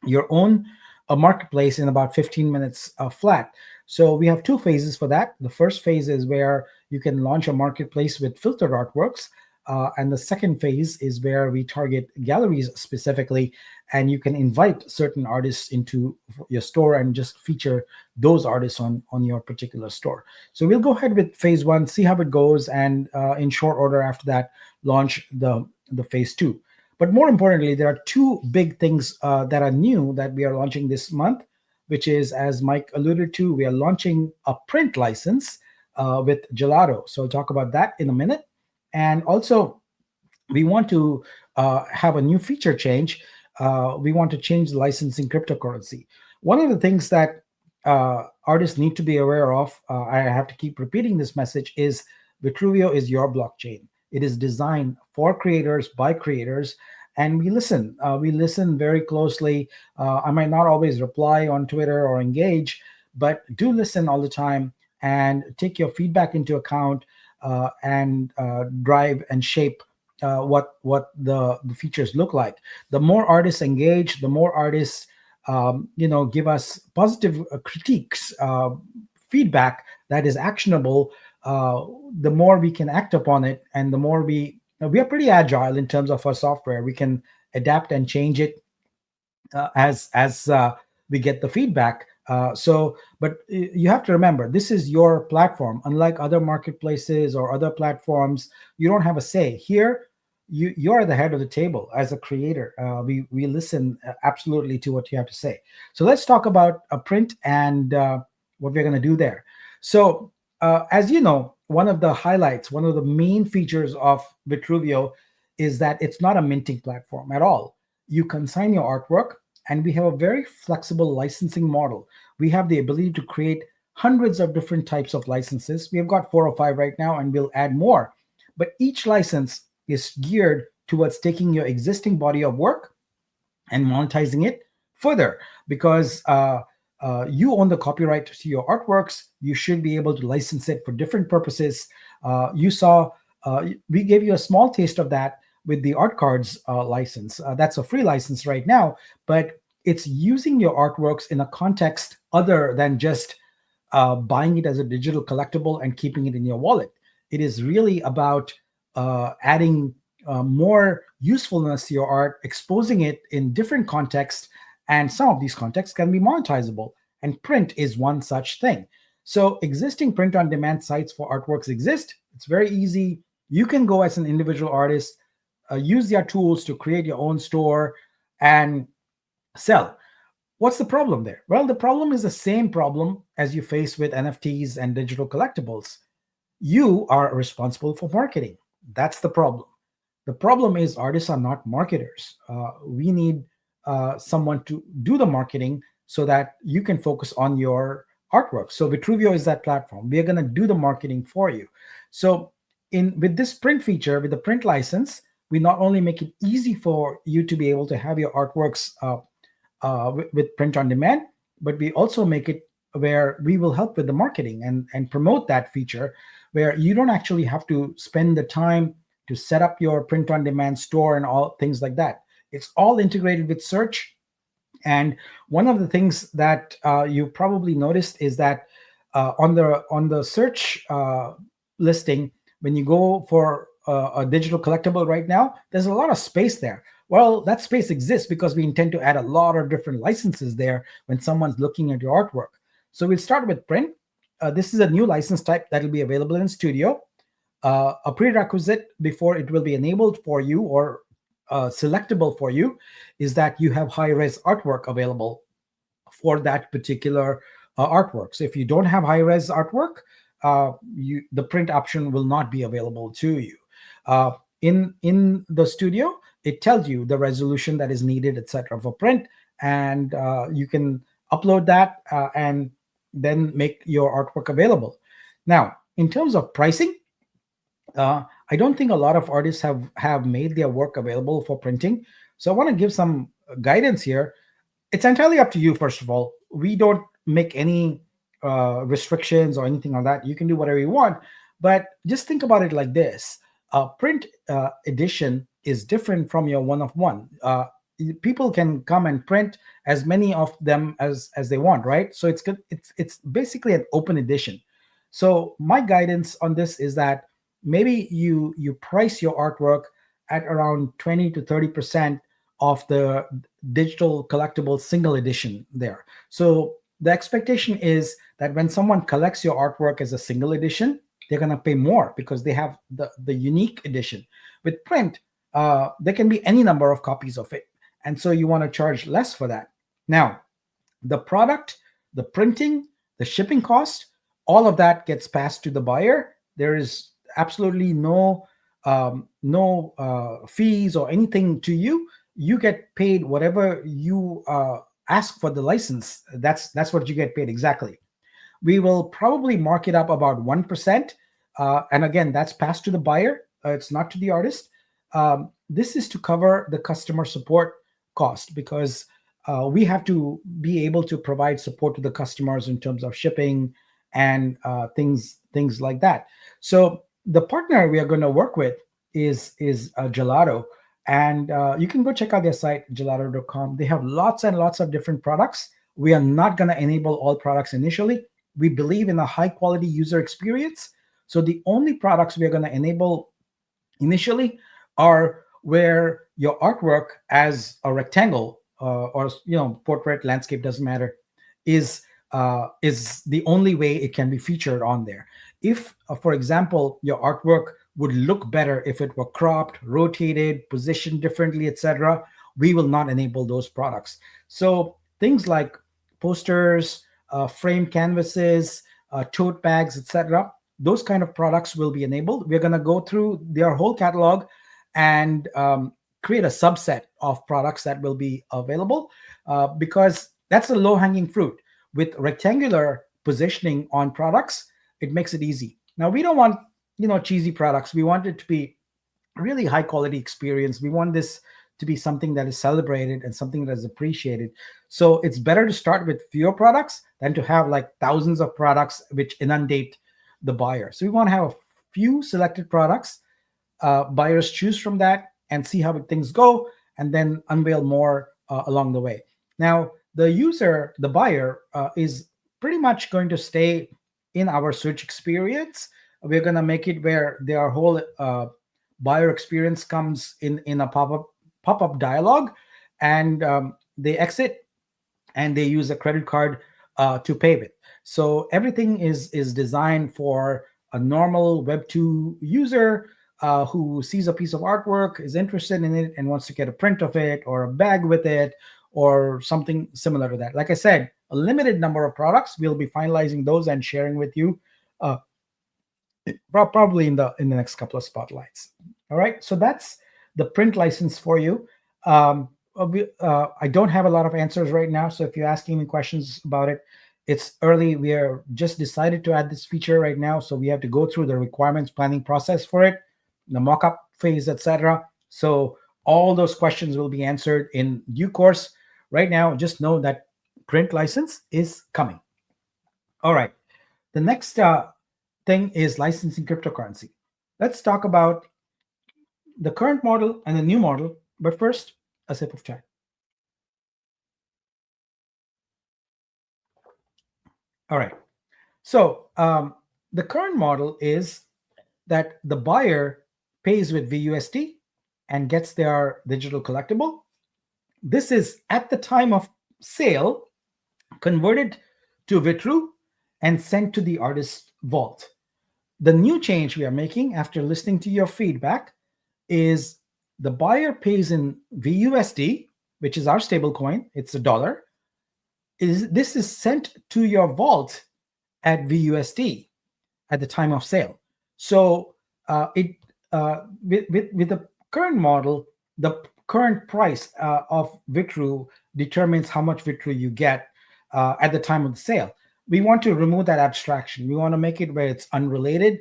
your own marketplace in about 15 minutes flat. So we have two phases for that. The first phase is where you can launch a marketplace with filtered artworks. And the second phase is where we target galleries specifically, and you can invite certain artists into your store and just feature those artists on your particular store. So we'll go ahead with phase one, see how it goes, and in short order after that, launch the phase two. But more importantly, there are two big things that are new that we are launching this month, which is, as Mike alluded to, we are launching a print license with Gelato. So I'll talk about that in a minute. And also, we want to have a new feature change. We want to change the licensing cryptocurrency. One of the things that artists need to be aware of, I have to keep repeating this message, is Vitruveo is your blockchain. It is designed for creators by creators, and we listen. We listen very closely. I might not always reply on Twitter or engage, but do listen all the time and take your feedback into account and drive and shape what the features look like. The more artists engage, the more artists give us positive critiques, feedback that is actionable, the more we can act upon it, and the more we are pretty agile in terms of our software. We can adapt and change it as we get the feedback. But you have to remember, this is your platform. Unlike other marketplaces or other platforms, you don't have a say here. You're the head of the table as a creator. We listen absolutely to what you have to say. So let's talk about a print and what we're going to do there. So as you know, one of the highlights, one of the main features of Vitruveo is that it's not a minting platform at all. You consign your artwork, and we have a very flexible licensing model. We have the ability to create hundreds of different types of licenses. We have got 4 or 5 right now, and we'll add more. But each license is geared towards taking your existing body of work and monetizing it further, because you own the copyright to your artworks. You should be able to license it for different purposes. You saw, we gave you a small taste of that with the art cards license. That's a free license right now, but it's using your artworks in a context other than just buying it as a digital collectible and keeping it in your wallet. It is really about adding more usefulness to your art, exposing it in different contexts, and some of these contexts can be monetizable, and print is one such thing. So existing print-on-demand sites for artworks exist. It's very easy. You can go as an individual artist, use their tools to create your own store and sell. What's the problem there? Well, the problem is the same problem as you face with NFTs and digital collectibles. You are responsible for marketing. That's the problem. The problem is artists are not marketers. We need someone to do the marketing so that you can focus on your artwork. So Vitruveo is that platform. We are going to do the marketing for you. So with this print feature, with the print license, we not only make it easy for you to be able to have your artworks with print on demand, but we also make it where we will help with the marketing and promote that feature, where you don't actually have to spend the time to set up your print on demand store and all things like that. It's all integrated with search. And one of the things that you probably noticed is that on the search listing, when you go for a digital collectible right now, there's a lot of space there. Well, that space exists because we intend to add a lot of different licenses there when someone's looking at your artwork. So we'll start with print. This is a new license type that will be available in Studio. A prerequisite before it will be enabled for you or selectable for you is that you have high-res artwork available for that particular artwork. So if you don't have high res artwork, the print option will not be available to you. In the studio, it tells you the resolution that is needed, etc., for print, and you can upload that and then make your artwork available. Now, in terms of pricing, I don't think a lot of artists have made their work available for printing. So I want to give some guidance here. It's entirely up to you. First of all, we don't make any restrictions or anything like that. You can do whatever you want, but just think about it like this: a print edition is different from your one of one. People can come and print as many of them as they want, right? So it's good. It's basically an open edition. So my guidance on this is that maybe you price your artwork at around 20 to 30% of the digital collectible single edition there. So the expectation is that when someone collects your artwork as a single edition, they're going to pay more because they have the unique edition. With print, there can be any number of copies of it, and so you want to charge less for that. Now, the product, the printing, the shipping cost, all of that gets passed to the buyer. There is absolutely no fees or anything to you. You get paid whatever you ask for the license. That's what you get paid exactly. We will probably mark it up about 1%, and again, that's passed to the buyer. It's not to the artist. This is to cover the customer support cost, because we have to be able to provide support to the customers in terms of shipping and things like that. So the partner we are going to work with is Gelato, and you can go check out their site, gelato.com. They have lots and lots of different products. We are not going to enable all products initially. We believe in a high quality user experience. So the only products we are going to enable initially are where your artwork as a rectangle or portrait, landscape, doesn't matter, is the only way it can be featured on there. If, for example, your artwork would look better if it were cropped, rotated, positioned differently, etc., we will not enable those products. So things like posters, framed canvases, tote bags, etc., those kind of products will be enabled. We're going to go through their whole catalog and create a subset of products that will be available, because that's the low-hanging fruit. With rectangular positioning on products, it makes it easy. Now, we don't want cheesy products. We want it to be really high quality experience. We want this to be something that is celebrated and something that is appreciated. So it's better to start with fewer products than to have like thousands of products which inundate the buyer. So we want to have a few selected products. Buyers choose from that and see how things go, and then unveil more along the way. Now, the buyer is pretty much going to stay in our search experience. We're going to make it where their whole buyer experience comes in a pop-up dialogue, and they exit and they use a credit card to pay with. So everything is designed for a normal Web 2 user who sees a piece of artwork, is interested in it, and wants to get a print of it or a bag with it or something similar to that. Like I said, a limited number of products. We'll be finalizing those and sharing with you probably in the next couple of spotlights. All right, so that's the print license for you. I don't have a lot of answers right now, so if you're asking me questions about it, it's early. We are just decided to add this feature right now, so we have to go through the requirements planning process for it, the mock-up phase, etc. So all those questions will be answered in due course. Right now, just know that print license is coming. All right, the next thing is licensing cryptocurrency. Let's talk about the current model and the new model, but first, a sip of chai. All right, so the current model is that the buyer pays with VUSD and gets their digital collectible. This is at the time of sale converted to Vitruveo and sent to the artist's vault. The new change we are making after listening to your feedback is the buyer pays in VUSD, which is our stable coin. It's $1. this is sent to your vault at VUSD at the time of sale. So it with the current model, the current price of Vitru determines how much Vitru you get at the time of the sale. We want to remove that abstraction. We want to make it where it's unrelated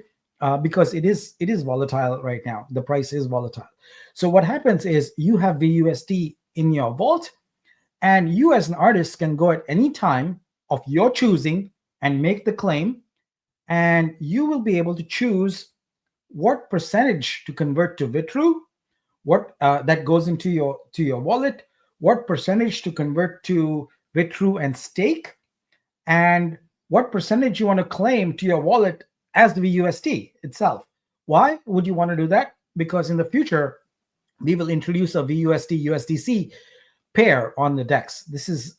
because it is volatile right now. The price is volatile. So what happens is you have VUSD in your vault, and you as an artist can go at any time of your choosing and make the claim, and you will be able to choose what percentage to convert to Vitru, what that goes into your wallet, what percentage to convert to Vitru and stake, and what percentage you want to claim to your wallet as the VUSD itself. Why would you want to do that? Because in the future, we will introduce a VUSD USDC pair on the DEX.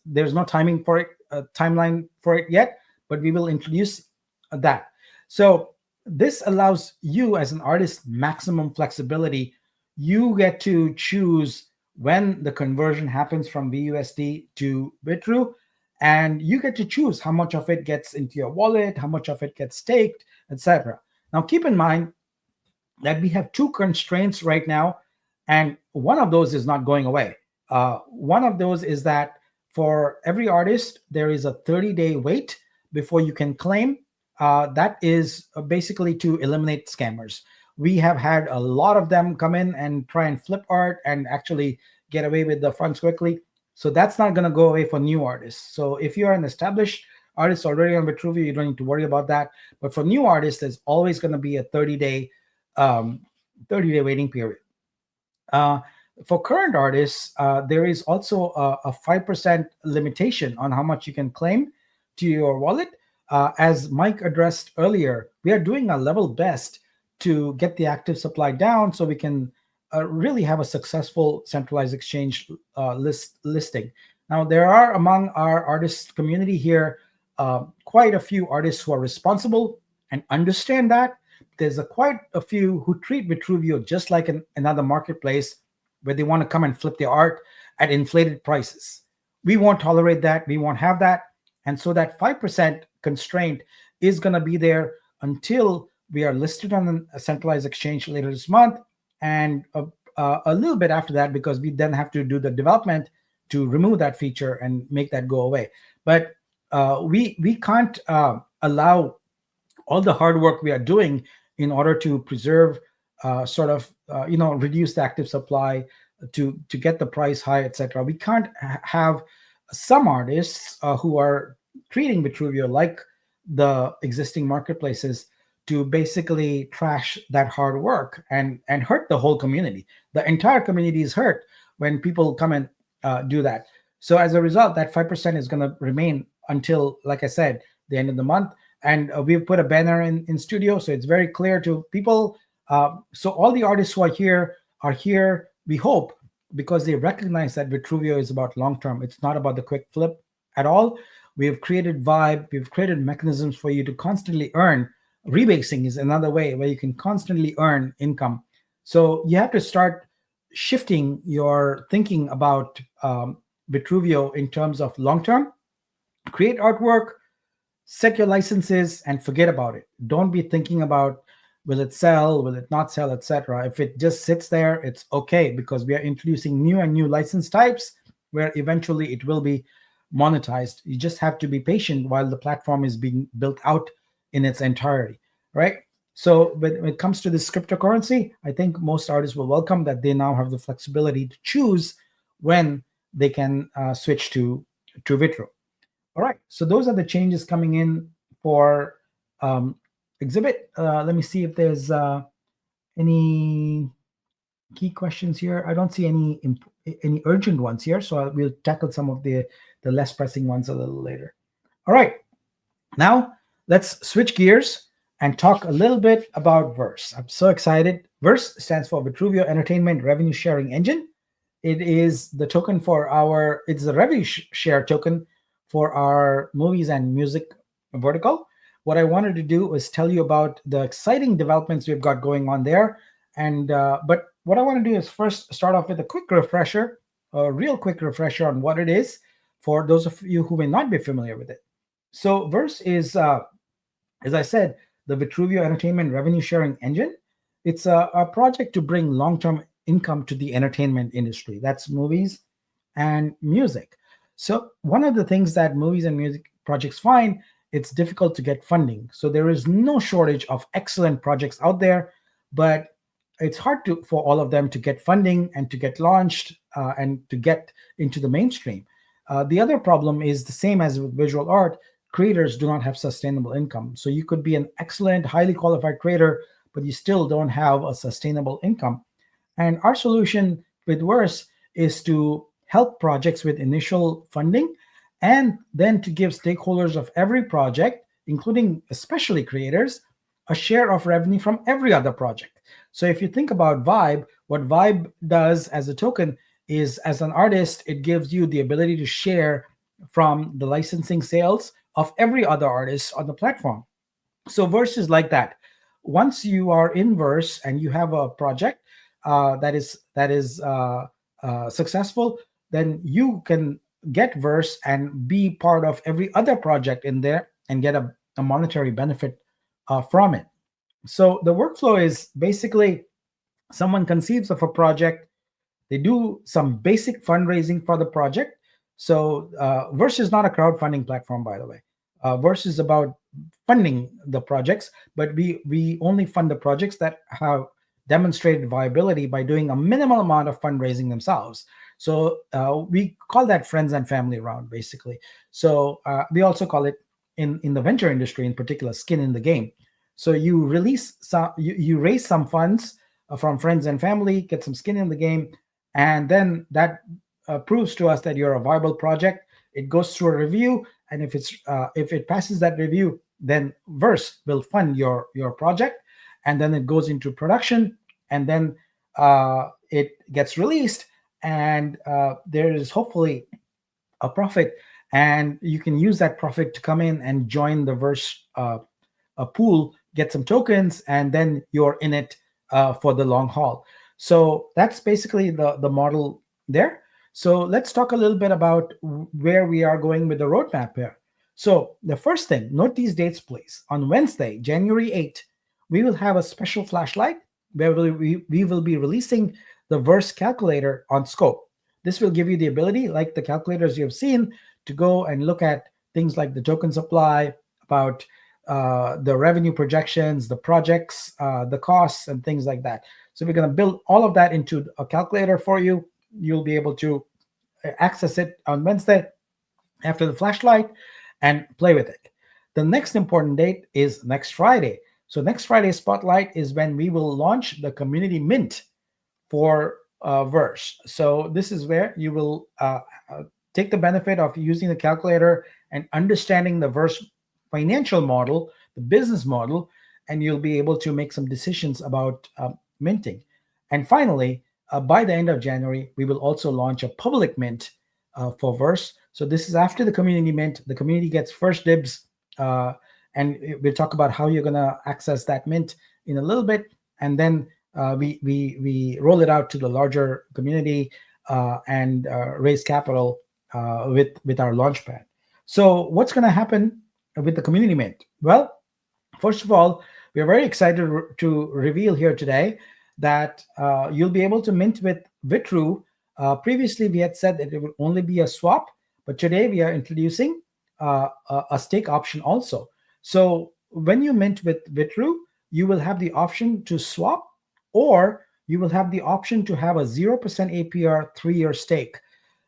There's no timeline for it yet, but we will introduce that. So this allows you as an artist maximum flexibility. You get to choose when the conversion happens from VUSD to Vitru, and you get to choose how much of it gets into your wallet, how much of it gets staked, etc. Now keep in mind that we have two constraints right now, and one of those is not going away. One of those is that for every artist, there is a 30-day wait before you can claim. That is basically to eliminate scammers. We have had a lot of them come in and try and flip art and actually get away with the funds quickly. So that's not going to go away for new artists. So if you are an established artist already on Vitruveo, you don't need to worry about that. But for new artists, there's always going to be a 30-day waiting period. For current artists, there is also a 5% limitation on how much you can claim to your wallet. As Mike addressed earlier, we are doing our level best to get the active supply down so we can really have a successful centralized exchange listing. Now, there are among our artist community here quite a few artists who are responsible and understand that. There's quite a few who treat Vitruveo just like another marketplace where they want to come and flip their art at inflated prices. We won't tolerate that. We won't have that. And so that 5% constraint is going to be there until we are listed on a centralized exchange later this month, and a little bit after that, because we then have to do the development to remove that feature and make that go away. But we can't allow all the hard work we are doing in order to preserve reduce the active supply to get the price high, etc. We can't have some artists who are treating Vitruveo like the existing marketplaces to basically trash that hard work and hurt the whole community. The entire community is hurt when people come and do that. So as a result, that 5% is going to remain until, like I said, the end of the month. And we've put a banner in studio, so it's very clear to people. So all the artists who are here, we hope, because they recognize that Vitruveo is about long-term. It's not about the quick flip at all. We have created Vibe. We've created mechanisms for you to constantly earn. Rebasing is another way where you can constantly earn income. So you have to start shifting your thinking about Vitruveo in terms of long-term. Create artwork, set your licenses, and forget about it. Don't be thinking about will it sell, will it not sell, etc. If it just sits there, it's okay, because we are introducing new license types where eventually it will be monetized. You just have to be patient while the platform is being built out in its entirety, right? So when it comes to this cryptocurrency, I think most artists will welcome that they now have the flexibility to choose when they can switch to Vitru. All right, so those are the changes coming in for Exhibit. Let me see if there's any key questions here. I don't see any urgent ones here, so we'll tackle some of the less pressing ones a little later. All right, now let's switch gears and talk a little bit about Verse. I'm so excited. Verse stands for Vitruveo Entertainment Revenue Sharing Engine. It is the token for it's the revenue share token for our movies and music vertical. What I wanted to do is tell you about the exciting developments we've got going on there. And but what I want to do is first start off with a real quick refresher on what it is. for those of you who may not be familiar with it. So Verse is, as I said, the Vitruveo entertainment revenue sharing engine. It's a project to bring long-term income to the entertainment industry. That's movies and music. So one of the things that movies and music projects find, it's difficult to get funding. So there is no shortage of excellent projects out there, but it's hard for all of them to get funding and to get launched and to get into the mainstream. The other problem is the same as with visual art. Creators do not have sustainable income. So you could be an excellent, highly qualified creator, but you still don't have a sustainable income. And our solution with Verse is to help projects with initial funding and then to give stakeholders of every project, including especially creators, a share of revenue from every other project. So if you think about Vibe, what Vibe does as a token is, as an artist, it gives you the ability to share from the licensing sales of every other artist on the platform. So Verse is like that. Once you are in Verse and you have a project that is successful, then you can get Verse and be part of every other project in there and get a monetary benefit from it. So the workflow is basically someone conceives of a project, they do some basic fundraising for the project. So Verse is not a crowdfunding platform, by the way. Verse is about funding the projects, but we only fund the projects that have demonstrated viability by doing a minimal amount of fundraising themselves. So we call that friends and family round, basically. So we also call it in the venture industry, in particular, skin in the game. So you release some, you raise some funds from friends and family, get some skin in the game, and then that proves to us that you're a viable project. It goes through a review, and if it passes that review, then Verse will fund your project, and then it goes into production, and then it gets released, and there is hopefully a profit, and you can use that profit to come in and join the Verse pool, get some tokens, and then you're in it for the long haul. So that's basically the model there. So let's talk a little bit about where we are going with the roadmap here. So the first thing, note these dates, please. On Wednesday, January 8th, we will have a special flashlight where we will be releasing the Verse calculator on Scope. This will give you the ability, like the calculators you have seen, to go and look at things like the token supply, about the revenue projections, the projects, the costs, and things like that. So we're going to build all of that into a calculator for you. You'll be able to access it on Wednesday after the flashlight and play with it. The next important date is next Friday. So next Friday Spotlight is when we will launch the community mint for Verse. So this is where you will take the benefit of using the calculator and understanding the Verse financial model, the business model, and you'll be able to make some decisions about minting. And finally, by the end of January, we will also launch a public mint for Verse. So this is after the community mint. The community gets first dibs, and we'll talk about how you're going to access that mint in a little bit. And then we roll it out to the larger community and raise capital with our launchpad. So what's going to happen with the community mint? Well, first of all, we are very excited to reveal here today that you'll be able to mint with Vitru. Previously, we had said that it would only be a swap, but today we are introducing a stake option also. So when you mint with Vitru, you will have the option to swap, or you will have the option to have a 0% APR 3-year stake.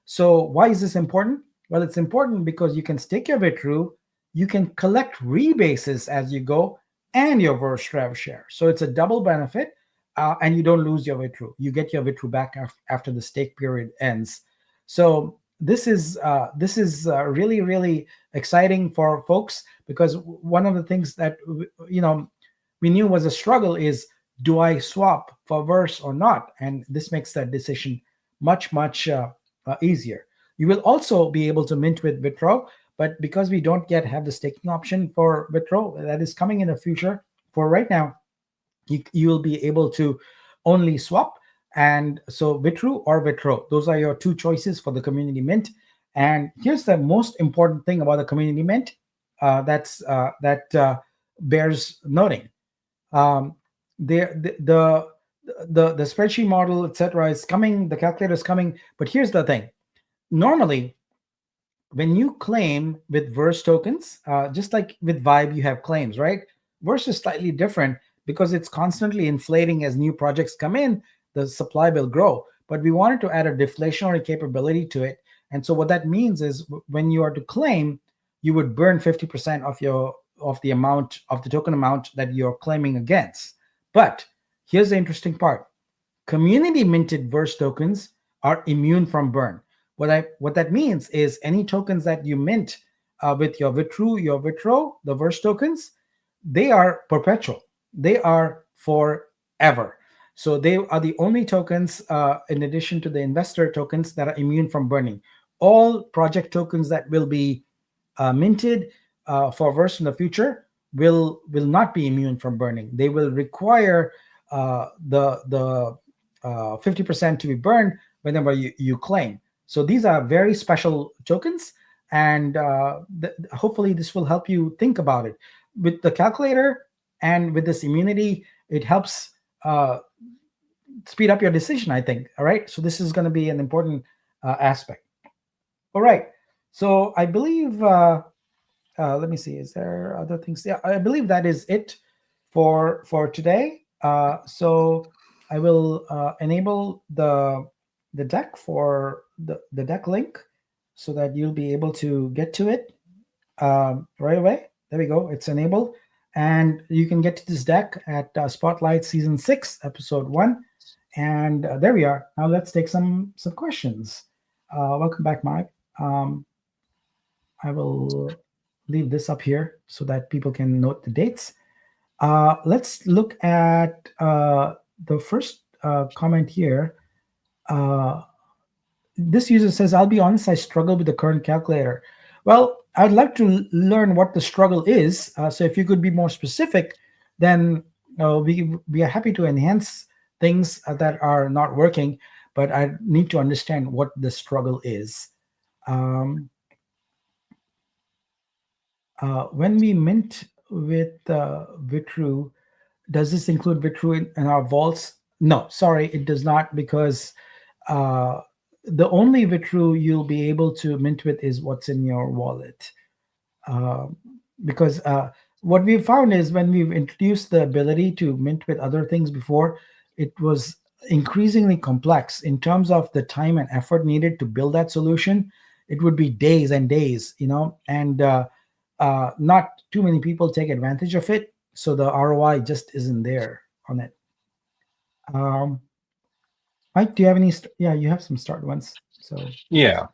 So why is this important? Well, it's important because you can stake your Vitru, you can collect rebases as you go, and your Verse rev share. So it's a double benefit, and you don't lose your Vitru. You get your Vitru back after the stake period ends. So this is really, really exciting for folks, because one of the things that we knew was a struggle is, do I swap for Verse or not? And this makes that decision much easier. You will also be able to mint with Vitro, but because we don't yet have the staking option for Vitro, that is coming in the future. For right now, you will be able to only swap. And so Vitru or Vitro, those are your two choices for the community mint. And here's the most important thing about the community mint that bears noting. Um, the spreadsheet model, etc., is coming. The calculator is coming. But here's the thing. Normally, when you claim with Verse tokens, just like with Vibe, you have claims, right? Verse is slightly different because it's constantly inflating as new projects come in. The supply will grow, but we wanted to add a deflationary capability to it. And so what that means is when you are to claim, you would burn 50% of the amount of the token amount that you're claiming against. But here's the interesting part: community minted Verse tokens are immune from burn. What that means is any tokens that you mint with your Vitruveo, the Verse tokens, they are perpetual. They are forever. So they are the only tokens, in addition to the investor tokens, that are immune from burning. All project tokens that will be minted for Verse in the future will not be immune from burning. They will require the 50% to be burned whenever you claim. So these are very special tokens, and hopefully this will help you think about it. With the calculator and with this immunity, it helps speed up your decision, I think. All right, so this is going to be an important aspect. All right, so I believe, let me see, is there other things? Yeah, I believe that is it for today. So I will enable the deck for the deck link so that you'll be able to get to it right away. There we go. It's enabled. And you can get to this deck at Spotlight Season 6, Episode 1. And there we are. Now let's take some questions. Welcome back, Mike. I will leave this up here so that people can note the dates. Let's look at the first comment here. This user says, I'll be honest, I struggle with the current calculator. Well, I'd like to learn what the struggle is. So if you could be more specific, then we are happy to enhance things that are not working, but I need to understand what the struggle is. When we mint with Vitru, does this include Vitru in our vaults? No, sorry, it does not, because the only Vitru you'll be able to mint with is what's in your wallet. Because what we've found is when we've introduced the ability to mint with other things before, it was increasingly complex in terms of the time and effort needed to build that solution. It would be days and days, and not too many people take advantage of it. So the ROI just isn't there on it. Mike, do you have any? Yeah, you have some start ones. So yeah,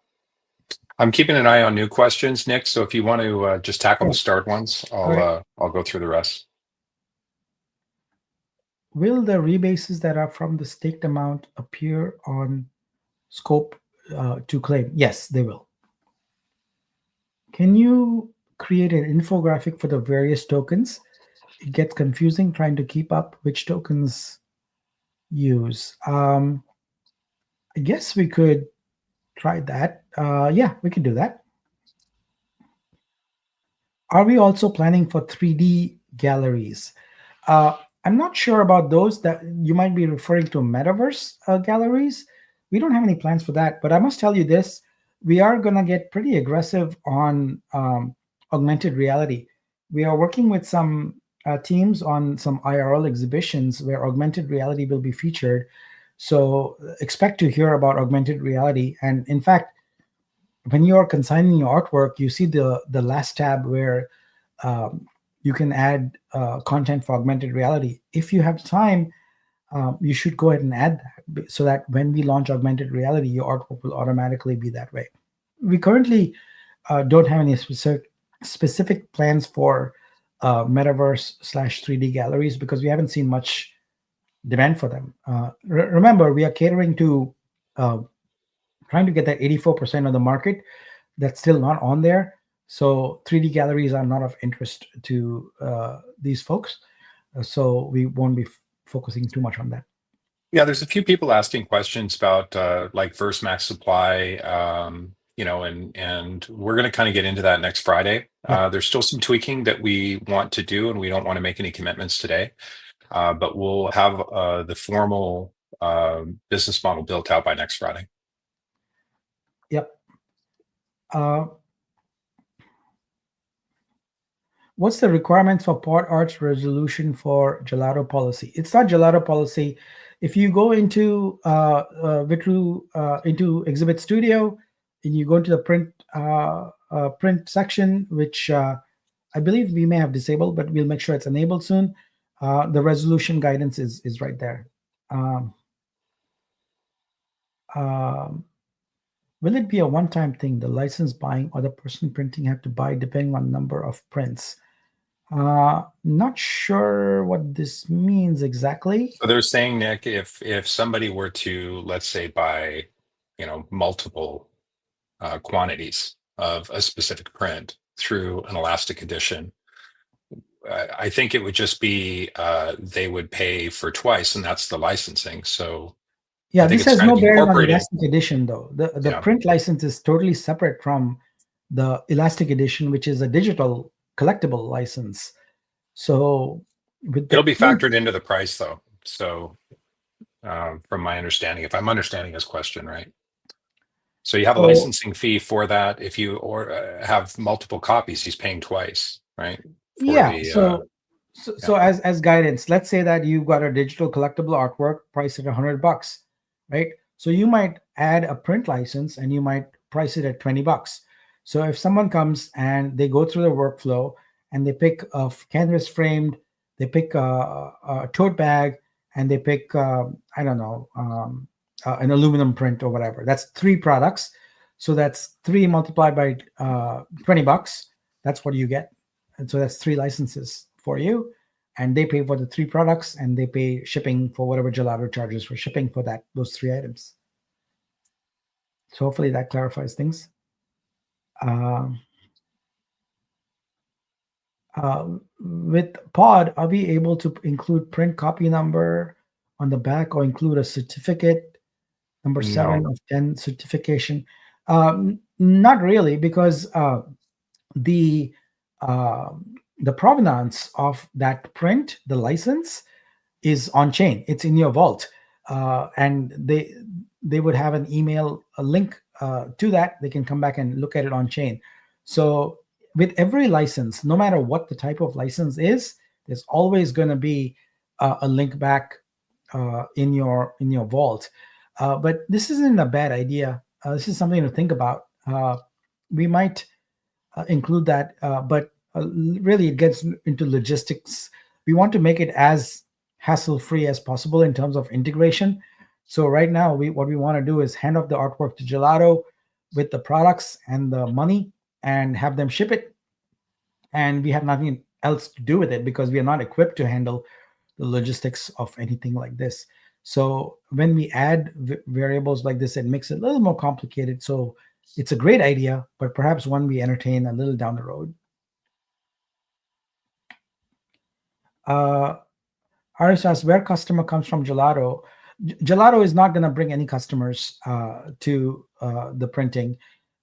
I'm keeping an eye on new questions, Nick. So if you want to just tackle the start ones, I'll go through the rest. Will the rebases that are from the staked amount appear on scope to claim? Yes, they will. Can you create an infographic for the various tokens? It gets confusing trying to keep up which tokens use. I guess we could try that. Yeah, we can do that. Are we also planning for 3D galleries? I'm not sure about those. That you might be referring to metaverse galleries. We don't have any plans for that, but I must tell you this: we are going to get pretty aggressive on augmented reality. We are working with some teams on some IRL exhibitions where augmented reality will be featured. So expect to hear about augmented reality. And in fact, when you are consigning your artwork, you see the last tab where you can add content for augmented reality. If you have time, you should go ahead and add that so that when we launch augmented reality, your artwork will automatically be that way. We currently don't have any specific plans for metaverse/3D galleries because we haven't seen much demand for them. Remember, we are catering to trying to get that 84% of the market that's still not on there. So 3D galleries are not of interest to these folks. So we won't be focusing too much on that. Yeah, there's a few people asking questions about like Verse Max Supply. and we're going to kind of get into that next Friday. There's still some tweaking that we want to do, and we don't want to make any commitments today. But we'll have the formal business model built out by next Friday. Yep. What's the requirements for pod arts resolution for gelato policy? It's not gelato policy. If you go into into Exhibit Studio and you go into the print section, which I believe we may have disabled, but we'll make sure it's enabled soon. The resolution guidance is right there. Will it be a one-time thing? The license buying or the person printing have to buy depending on number of prints. Not sure what this means exactly. So they're saying, Nick, if somebody were to, let's say, buy, multiple quantities of a specific print through an elastic edition, I think it would just be they would pay for twice, and that's the licensing. So yeah, this has no bearing on the elastic edition, though. The print license is totally separate from the elastic edition, which is a digital collectible license. So it'll be factored into the price, though. So from my understanding, if I'm understanding his question right, so you have a licensing fee for that. If you have multiple copies, he's paying twice, right? So as guidance, let's say that you've got a digital collectible artwork priced at $100, right? So you might add a print license and you might price it at $20. So if someone comes and they go through the workflow and they pick a canvas framed, they pick a tote bag, and they pick an aluminum print or whatever. That's 3 products. So that's 3 multiplied by $20. That's what you get. And so that's 3 licenses for you. And they pay for the 3 products, and they pay shipping for whatever gelato charges for shipping for those 3 items. So hopefully that clarifies things. With pod, are we able to include print copy number on the back or include a certificate, number 7 of 10 certification? Not really, because the provenance of that print, the license, is on chain. It's in your vault, and they would have an email, a link to that. They can come back and look at it on chain. So with every license, no matter what the type of license is, there's always going to be a link back in your vault. But this isn't a bad idea. This is something to think about. We might include that, but really it gets into logistics. We want to make it as hassle-free as possible in terms of integration. So right now, what we want to do is hand off the artwork to Gelato with the products and the money and have them ship it. And we have nothing else to do with it because we are not equipped to handle the logistics of anything like this. So when we add variables like this, it makes it a little more complicated. So it's a great idea, but perhaps one we entertain a little down the road. Aris asks, where customer comes from Gelato? Gelato is not going to bring any customers to the printing.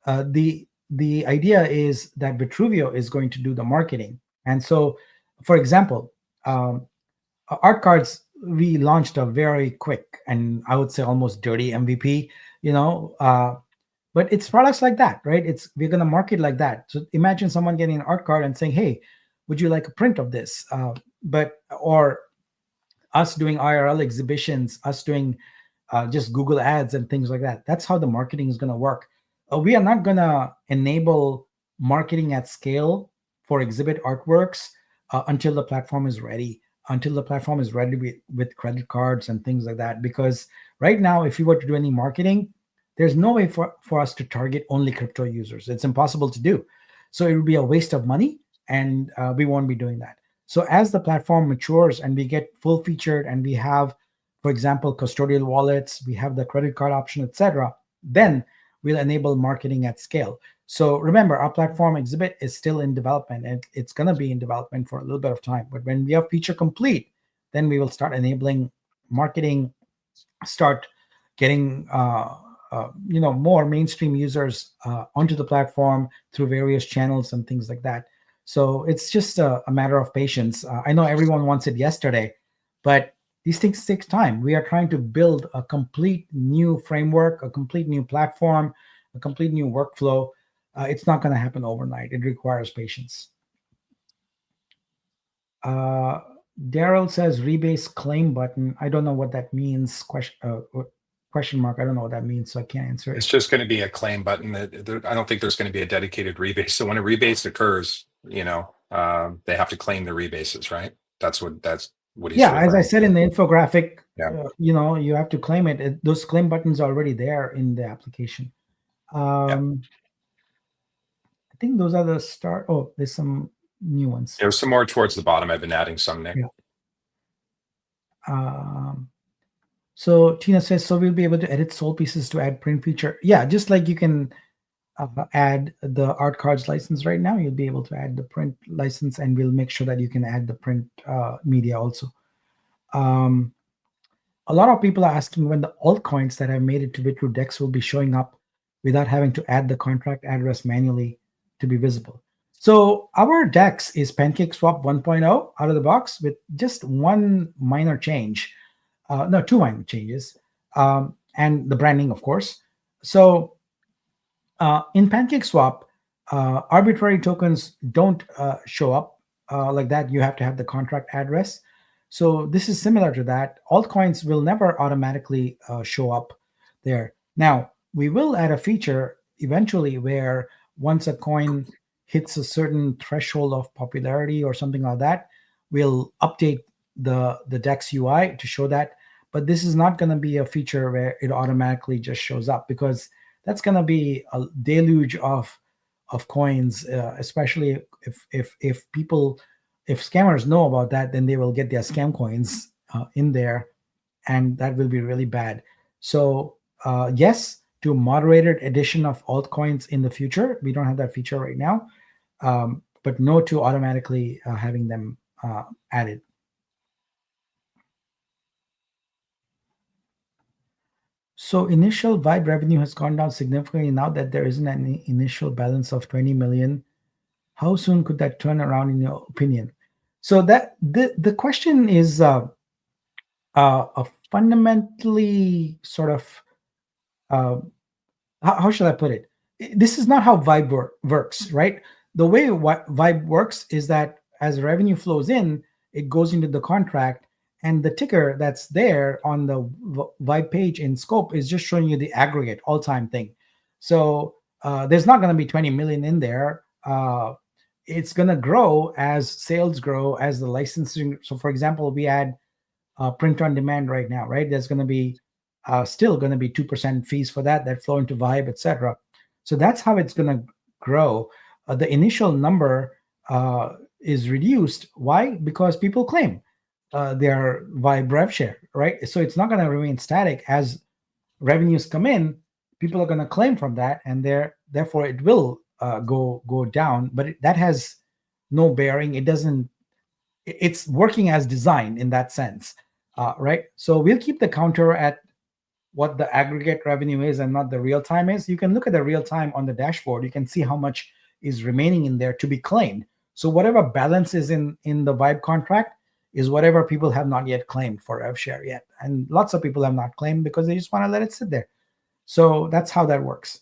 The idea is that Vitruveo is going to do the marketing. And so, for example, art cards, we launched a very quick and I would say almost dirty MVP, but it's products like that, right? We're going to market like that. So imagine someone getting an art card and saying, hey, would you like a print of this? Or us doing IRL exhibitions, us doing just Google ads and things like that. That's how the marketing is going to work. We are not going to enable marketing at scale for exhibit artworks until the platform is ready, with credit cards and things like that. Because right now, if you were to do any marketing, there's no way for us to target only crypto users. It's impossible to do. So it would be a waste of money, and we won't be doing that. So as the platform matures and we get full featured and we have, for example, custodial wallets, we have the credit card option, etc., then we'll enable marketing at scale. So remember, our platform Exhibit is still in development, and it's going to be in development for a little bit of time. But when we have feature complete, then we will start enabling marketing, start getting more mainstream users onto the platform through various channels and things like that. So it's just a matter of patience. I know everyone wants it yesterday, but these things take time. We are trying to build a complete new framework, a complete new platform, a complete new workflow. It's not going to happen overnight. It requires patience. Daryl says rebase claim button. I don't know what that means. Question mark. I don't know what that means, so I can't answer it. It's just going to be a claim button. I don't think there's going to be a dedicated rebase. So when a rebase occurs, they have to claim the rebases, right? That's what he's as I said to. in the infographic, Yeah. You have to claim it. Those claim buttons are already there in the application. I think those are the start. Oh, there's some new ones. There's some more towards the bottom. I've been adding some, Nick. Yeah. So Tina says, so we'll be able to edit sold pieces to add print feature. Yeah, just like you can add the art cards license right now, you'll be able to add the print license, and we'll make sure that you can add the print media also. A lot of people are asking when the altcoins that have made it to Vitru Dex will be showing up without having to add the contract address manually to be visible. So our DEX is PancakeSwap 1.0 out of the box with just one minor change. No, two minor changes, and the branding, of course. So in PancakeSwap, arbitrary tokens don't show up like that. You have to have the contract address. So this is similar to that. Altcoins will never automatically show up there. Now, we will add a feature eventually where once a coin hits a certain threshold of popularity or something like that, we'll update the DEX UI to show that. But this is not going to be a feature where it automatically just shows up, because that's going to be a deluge of coins, especially if scammers know about that, then they will get their scam coins in there, and that will be really bad. So yes, to moderated addition of altcoins in the future. We don't have that feature right now, but no to automatically having them added. So initial Vibe revenue has gone down significantly now that there isn't any initial balance of 20 million. How soon could that turn around in your opinion? So that the question is a fundamentally sort of how should I put it? This is not how Vibe works, right? The way Vibe works is that as revenue flows in, it goes into the contract, and the ticker that's there on the Vibe page in scope is just showing you the aggregate all-time thing. So there's not going to be 20 million in there. It's going to grow as sales grow, as the licensing. So for example, we add print on demand right now, right? There's going to be still going to be 2% fees for that flow into Vibe, etc. So that's how it's going to grow. The initial number is reduced. Why? Because people claim their Vibe rev share, right? So it's not going to remain static. As revenues come in, people are going to claim from that, and therefore it will go down. But that has no bearing. It doesn't. It's working as designed in that sense, right? So we'll keep the counter at what the aggregate revenue is and not the real time is. You can look at the real time on the dashboard. You can see how much is remaining in there to be claimed. So whatever balance is in the Vibe contract is whatever people have not yet claimed for rev share yet. And lots of people have not claimed because they just want to let it sit there. So that's how that works.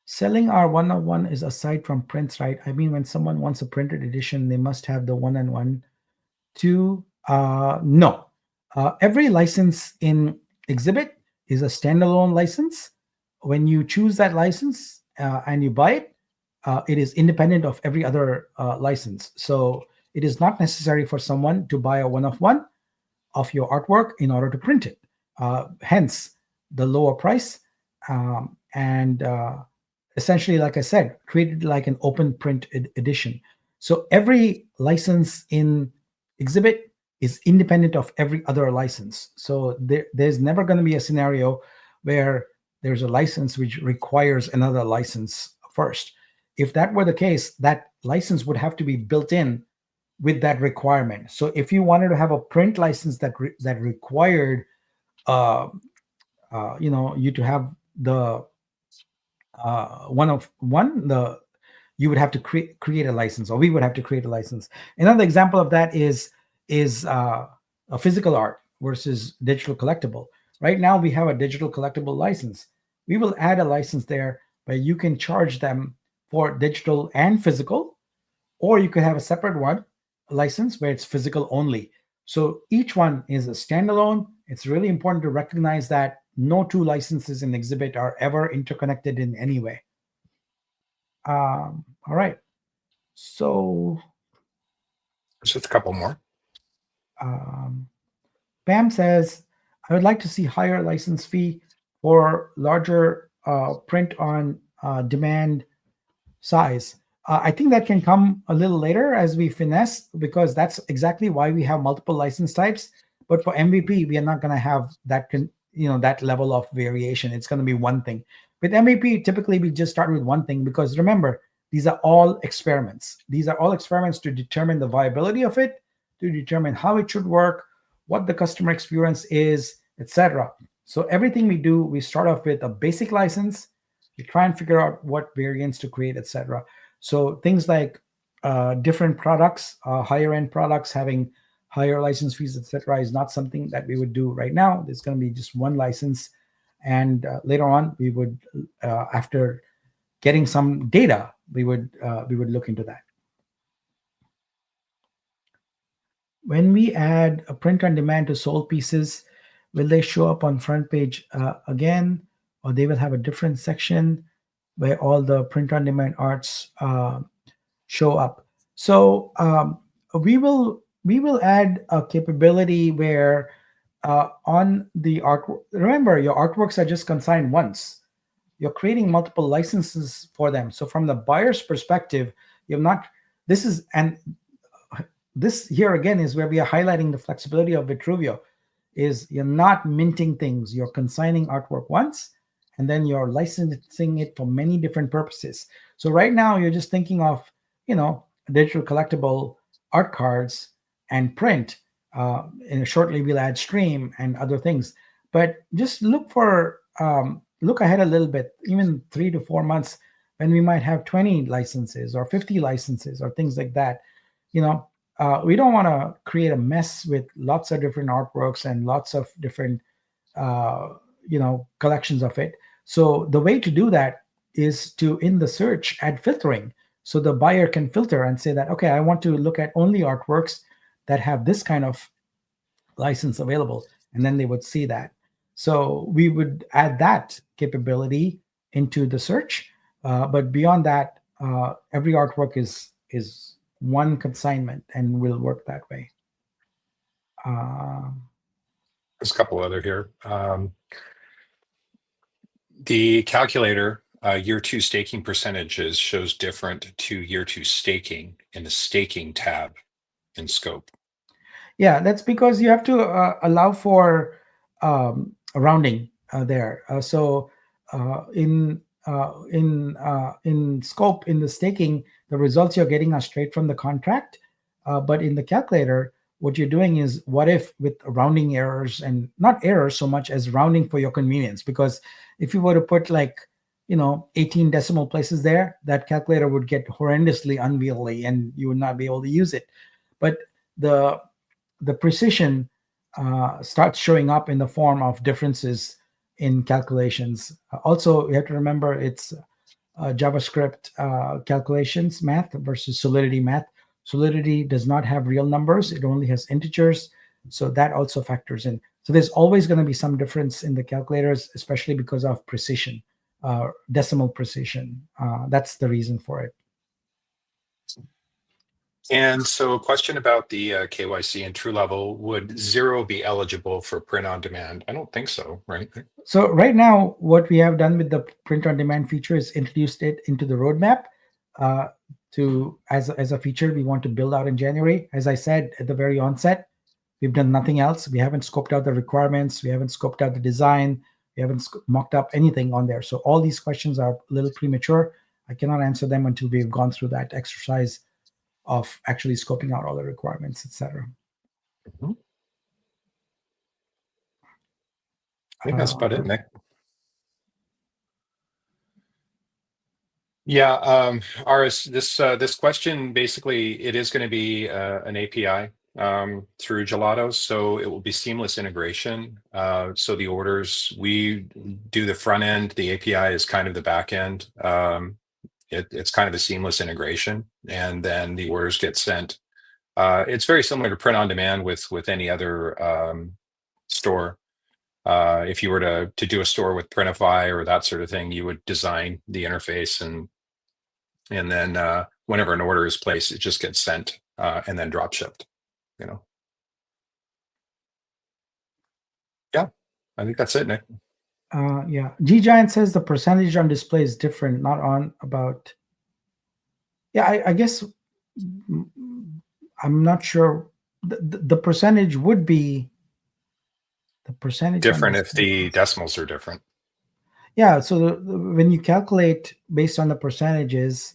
Selling our one-on-one is aside from prints, right? I mean, when someone wants a printed edition, they must have the one-on-one too. No. Every license in Exhibit is a standalone license. When you choose that license and you buy it, it is independent of every other license. So it is not necessary for someone to buy a one-of-one of your artwork in order to print it. Hence, the lower price and essentially, like I said, treated like an open print edition. So every license in Exhibit is independent of every other license. So there's never going to be a scenario where there's a license which requires another license first. If that were the case, that license would have to be built in with that requirement. So if you wanted to have a print license that required you to have the you would have to create a license, or we would have to create a license. Another example of that is a physical art versus digital collectible. Right now we have a digital collectible license. We will add a license there where you can charge them for digital and physical, or you could have a separate one, a license where it's physical only. So each one is a standalone. It's really important to recognize that no two licenses in exhibit are ever interconnected in any way. All right. So Just a couple more. Pam says, I would like to see higher license fee for larger print on demand size. I think that can come a little later as we finesse, because that's exactly why we have multiple license types. But for MVP, we are not going to have that that level of variation. It's going to be one thing. With MVP, typically we just start with one thing, because remember, these are all experiments. These are all experiments to determine the viability of it, to determine how it should work, what the customer experience is, etc. So everything we do, we start off with a basic license. We try and figure out what variants to create, etc. So things like different products, higher end products having higher license fees, etc., is not something that we would do right now. There's going to be just one license, and later on, we would, after getting some data, we would look into that. When we add a print on demand to sold pieces, will they show up on front page again, or they will have a different section where all the print on demand arts show up? So we will add a capability where on the artwork, remember, your artworks are just consigned once. You're creating multiple licenses for them. So from the buyer's perspective, you're not, this here again is where we are highlighting the flexibility of Vitruveo, is you're not minting things. You're consigning artwork once, and then you're licensing it for many different purposes. So right now you're just thinking of, digital collectible art cards and print. And shortly we'll add stream and other things. But just look ahead a little bit, even 3 to 4 months, when we might have 20 licenses or 50 licenses or things like that. We don't want to create a mess with lots of different artworks and lots of different collections of it. So the way to do that is to, in the search, add filtering, so the buyer can filter and say that, okay, I want to look at only artworks that have this kind of license available, and then they would see that. So we would add that capability into the search, but beyond that, every artwork is one consignment and will work that way. There's a couple other here. The calculator, year 2 staking percentages shows different to year 2 staking in the staking tab in scope. Yeah, that's because you have to allow for rounding there. So in scope, in the staking, the results you're getting are straight from the contract. But in the calculator, what you're doing is, what if with rounding errors, and not errors so much as rounding for your convenience? Because if you were to put 18 decimal places there, that calculator would get horrendously unwieldy and you would not be able to use it. But the precision starts showing up in the form of differences in calculations. Also, you have to remember it's JavaScript calculations math versus Solidity math. Solidity does not have real numbers. It only has integers. So that also factors in. So there's always going to be some difference in the calculators, especially because of precision, decimal precision. That's the reason for it. And so a question about the KYC and True Level, would 0 be eligible for print on demand? I don't think so, right? So right now, what we have done with the print on demand feature is introduced it into the roadmap as a feature we want to build out in January. As I said at the very onset, we've done nothing else. We haven't scoped out the requirements. We haven't scoped out the design. We haven't mocked up anything on there. So all these questions are a little premature. I cannot answer them until we've gone through that exercise of actually scoping out all the requirements, etc. Mm-hmm. I think that's about it, Nick. Yeah, Aris, this question, basically, it is going to be an API through Gelato, so it will be seamless integration. So the orders, we do the front end, the API is kind of the back end. It's kind of a seamless integration, and then the orders get sent. It's very similar to print on demand with any other store. If you were to do a store with Printify or that sort of thing, you would design the interface, and then whenever an order is placed, it just gets sent and then drop shipped. Yeah, I think that's it, Nick. Yeah, G Giant says the percentage on display is different, not on about. Yeah, I guess I'm not sure. The percentage would be the percentage different if the decimals are different. Yeah, so when you calculate based on the percentages,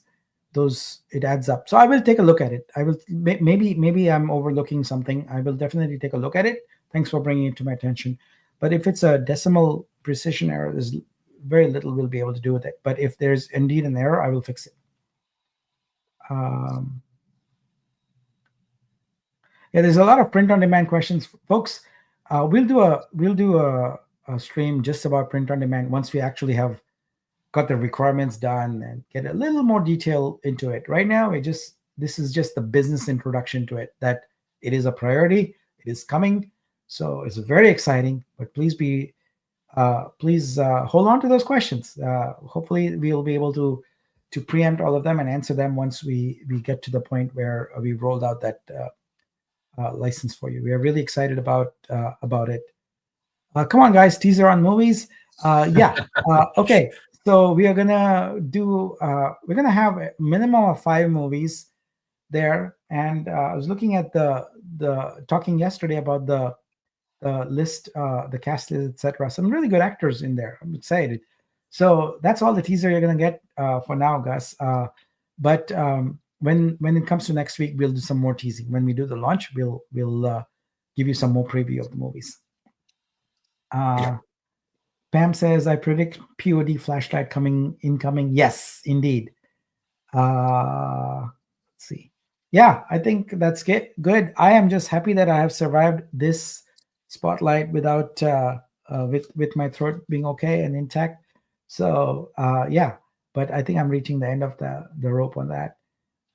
it adds up. So I will take a look at it. I will maybe I'm overlooking something. I will definitely take a look at it. Thanks for bringing it to my attention. But if it's a decimal precision error, there's very little we'll be able to do with it. But if there's indeed an error, I will fix it. Yeah, there's a lot of print on demand questions, folks. We'll do a stream just about print on demand once we actually have got the requirements done and get a little more detail into it. Right now, this is just the business introduction to it, that it is a priority, it is coming, so it's very exciting. But please hold on to those questions. Hopefully, we'll be able to preempt all of them and answer them once we get to the point where we've rolled out that license for you. We are really excited about it. Come on, guys, teaser on movies. Okay. So we are gonna we're gonna have a minimum of 5 movies there, and I was looking at the talking yesterday about the list, the cast list, etc. Some really good actors in there. I'm excited. So that's all the teaser you're gonna get for now, Gus. But when it comes to next week, we'll do some more teasing. When we do the launch, we'll give you some more preview of the movies. Yeah. Pam says, I predict POD flashlight incoming. Yes, indeed. Let's see. Yeah, I think that's good. I am just happy that I have survived this spotlight without with my throat being okay and intact. So yeah, but I think I'm reaching the end of the rope on that.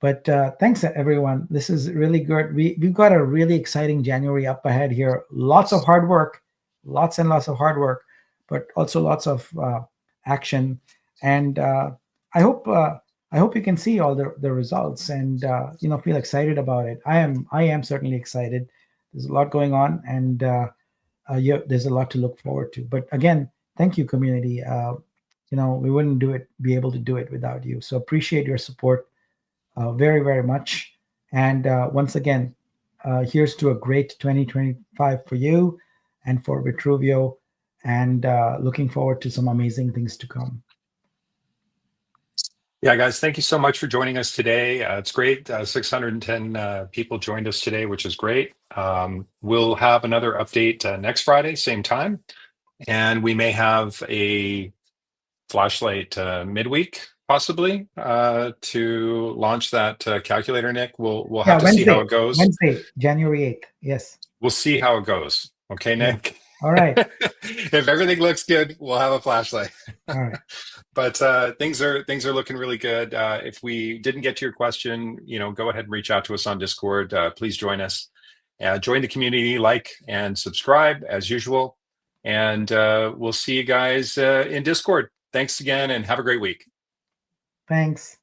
But thanks everyone. This is really good. We've got a really exciting January up ahead here. Lots of hard work, lots and lots of hard work, but also lots of action. And I hope you can see all the results and feel excited about it. I am certainly excited. There's a lot going on, and there's a lot to look forward to. But again, thank you, community. We wouldn't be able to do it without you. So appreciate your support very, very much. And once again, here's to a great 2025 for you and for Vitruveo, and looking forward to some amazing things to come. Yeah, guys, thank you so much for joining us today. It's great. 610 people joined us today, which is great. We'll have another update next Friday, same time. And we may have a flashlight midweek, possibly, to launch that calculator, Nick. We'll have to see how it goes. Wednesday, January 8th. Yes. We'll see how it goes. Okay, Nick? Yeah. All right. If everything looks good, we'll have a flashlight. All right. But things are looking really good. If we didn't get to your question, go ahead and reach out to us on Discord. Please join us. Join the community, like and subscribe as usual. And we'll see you guys in Discord. Thanks again, and have a great week. Thanks.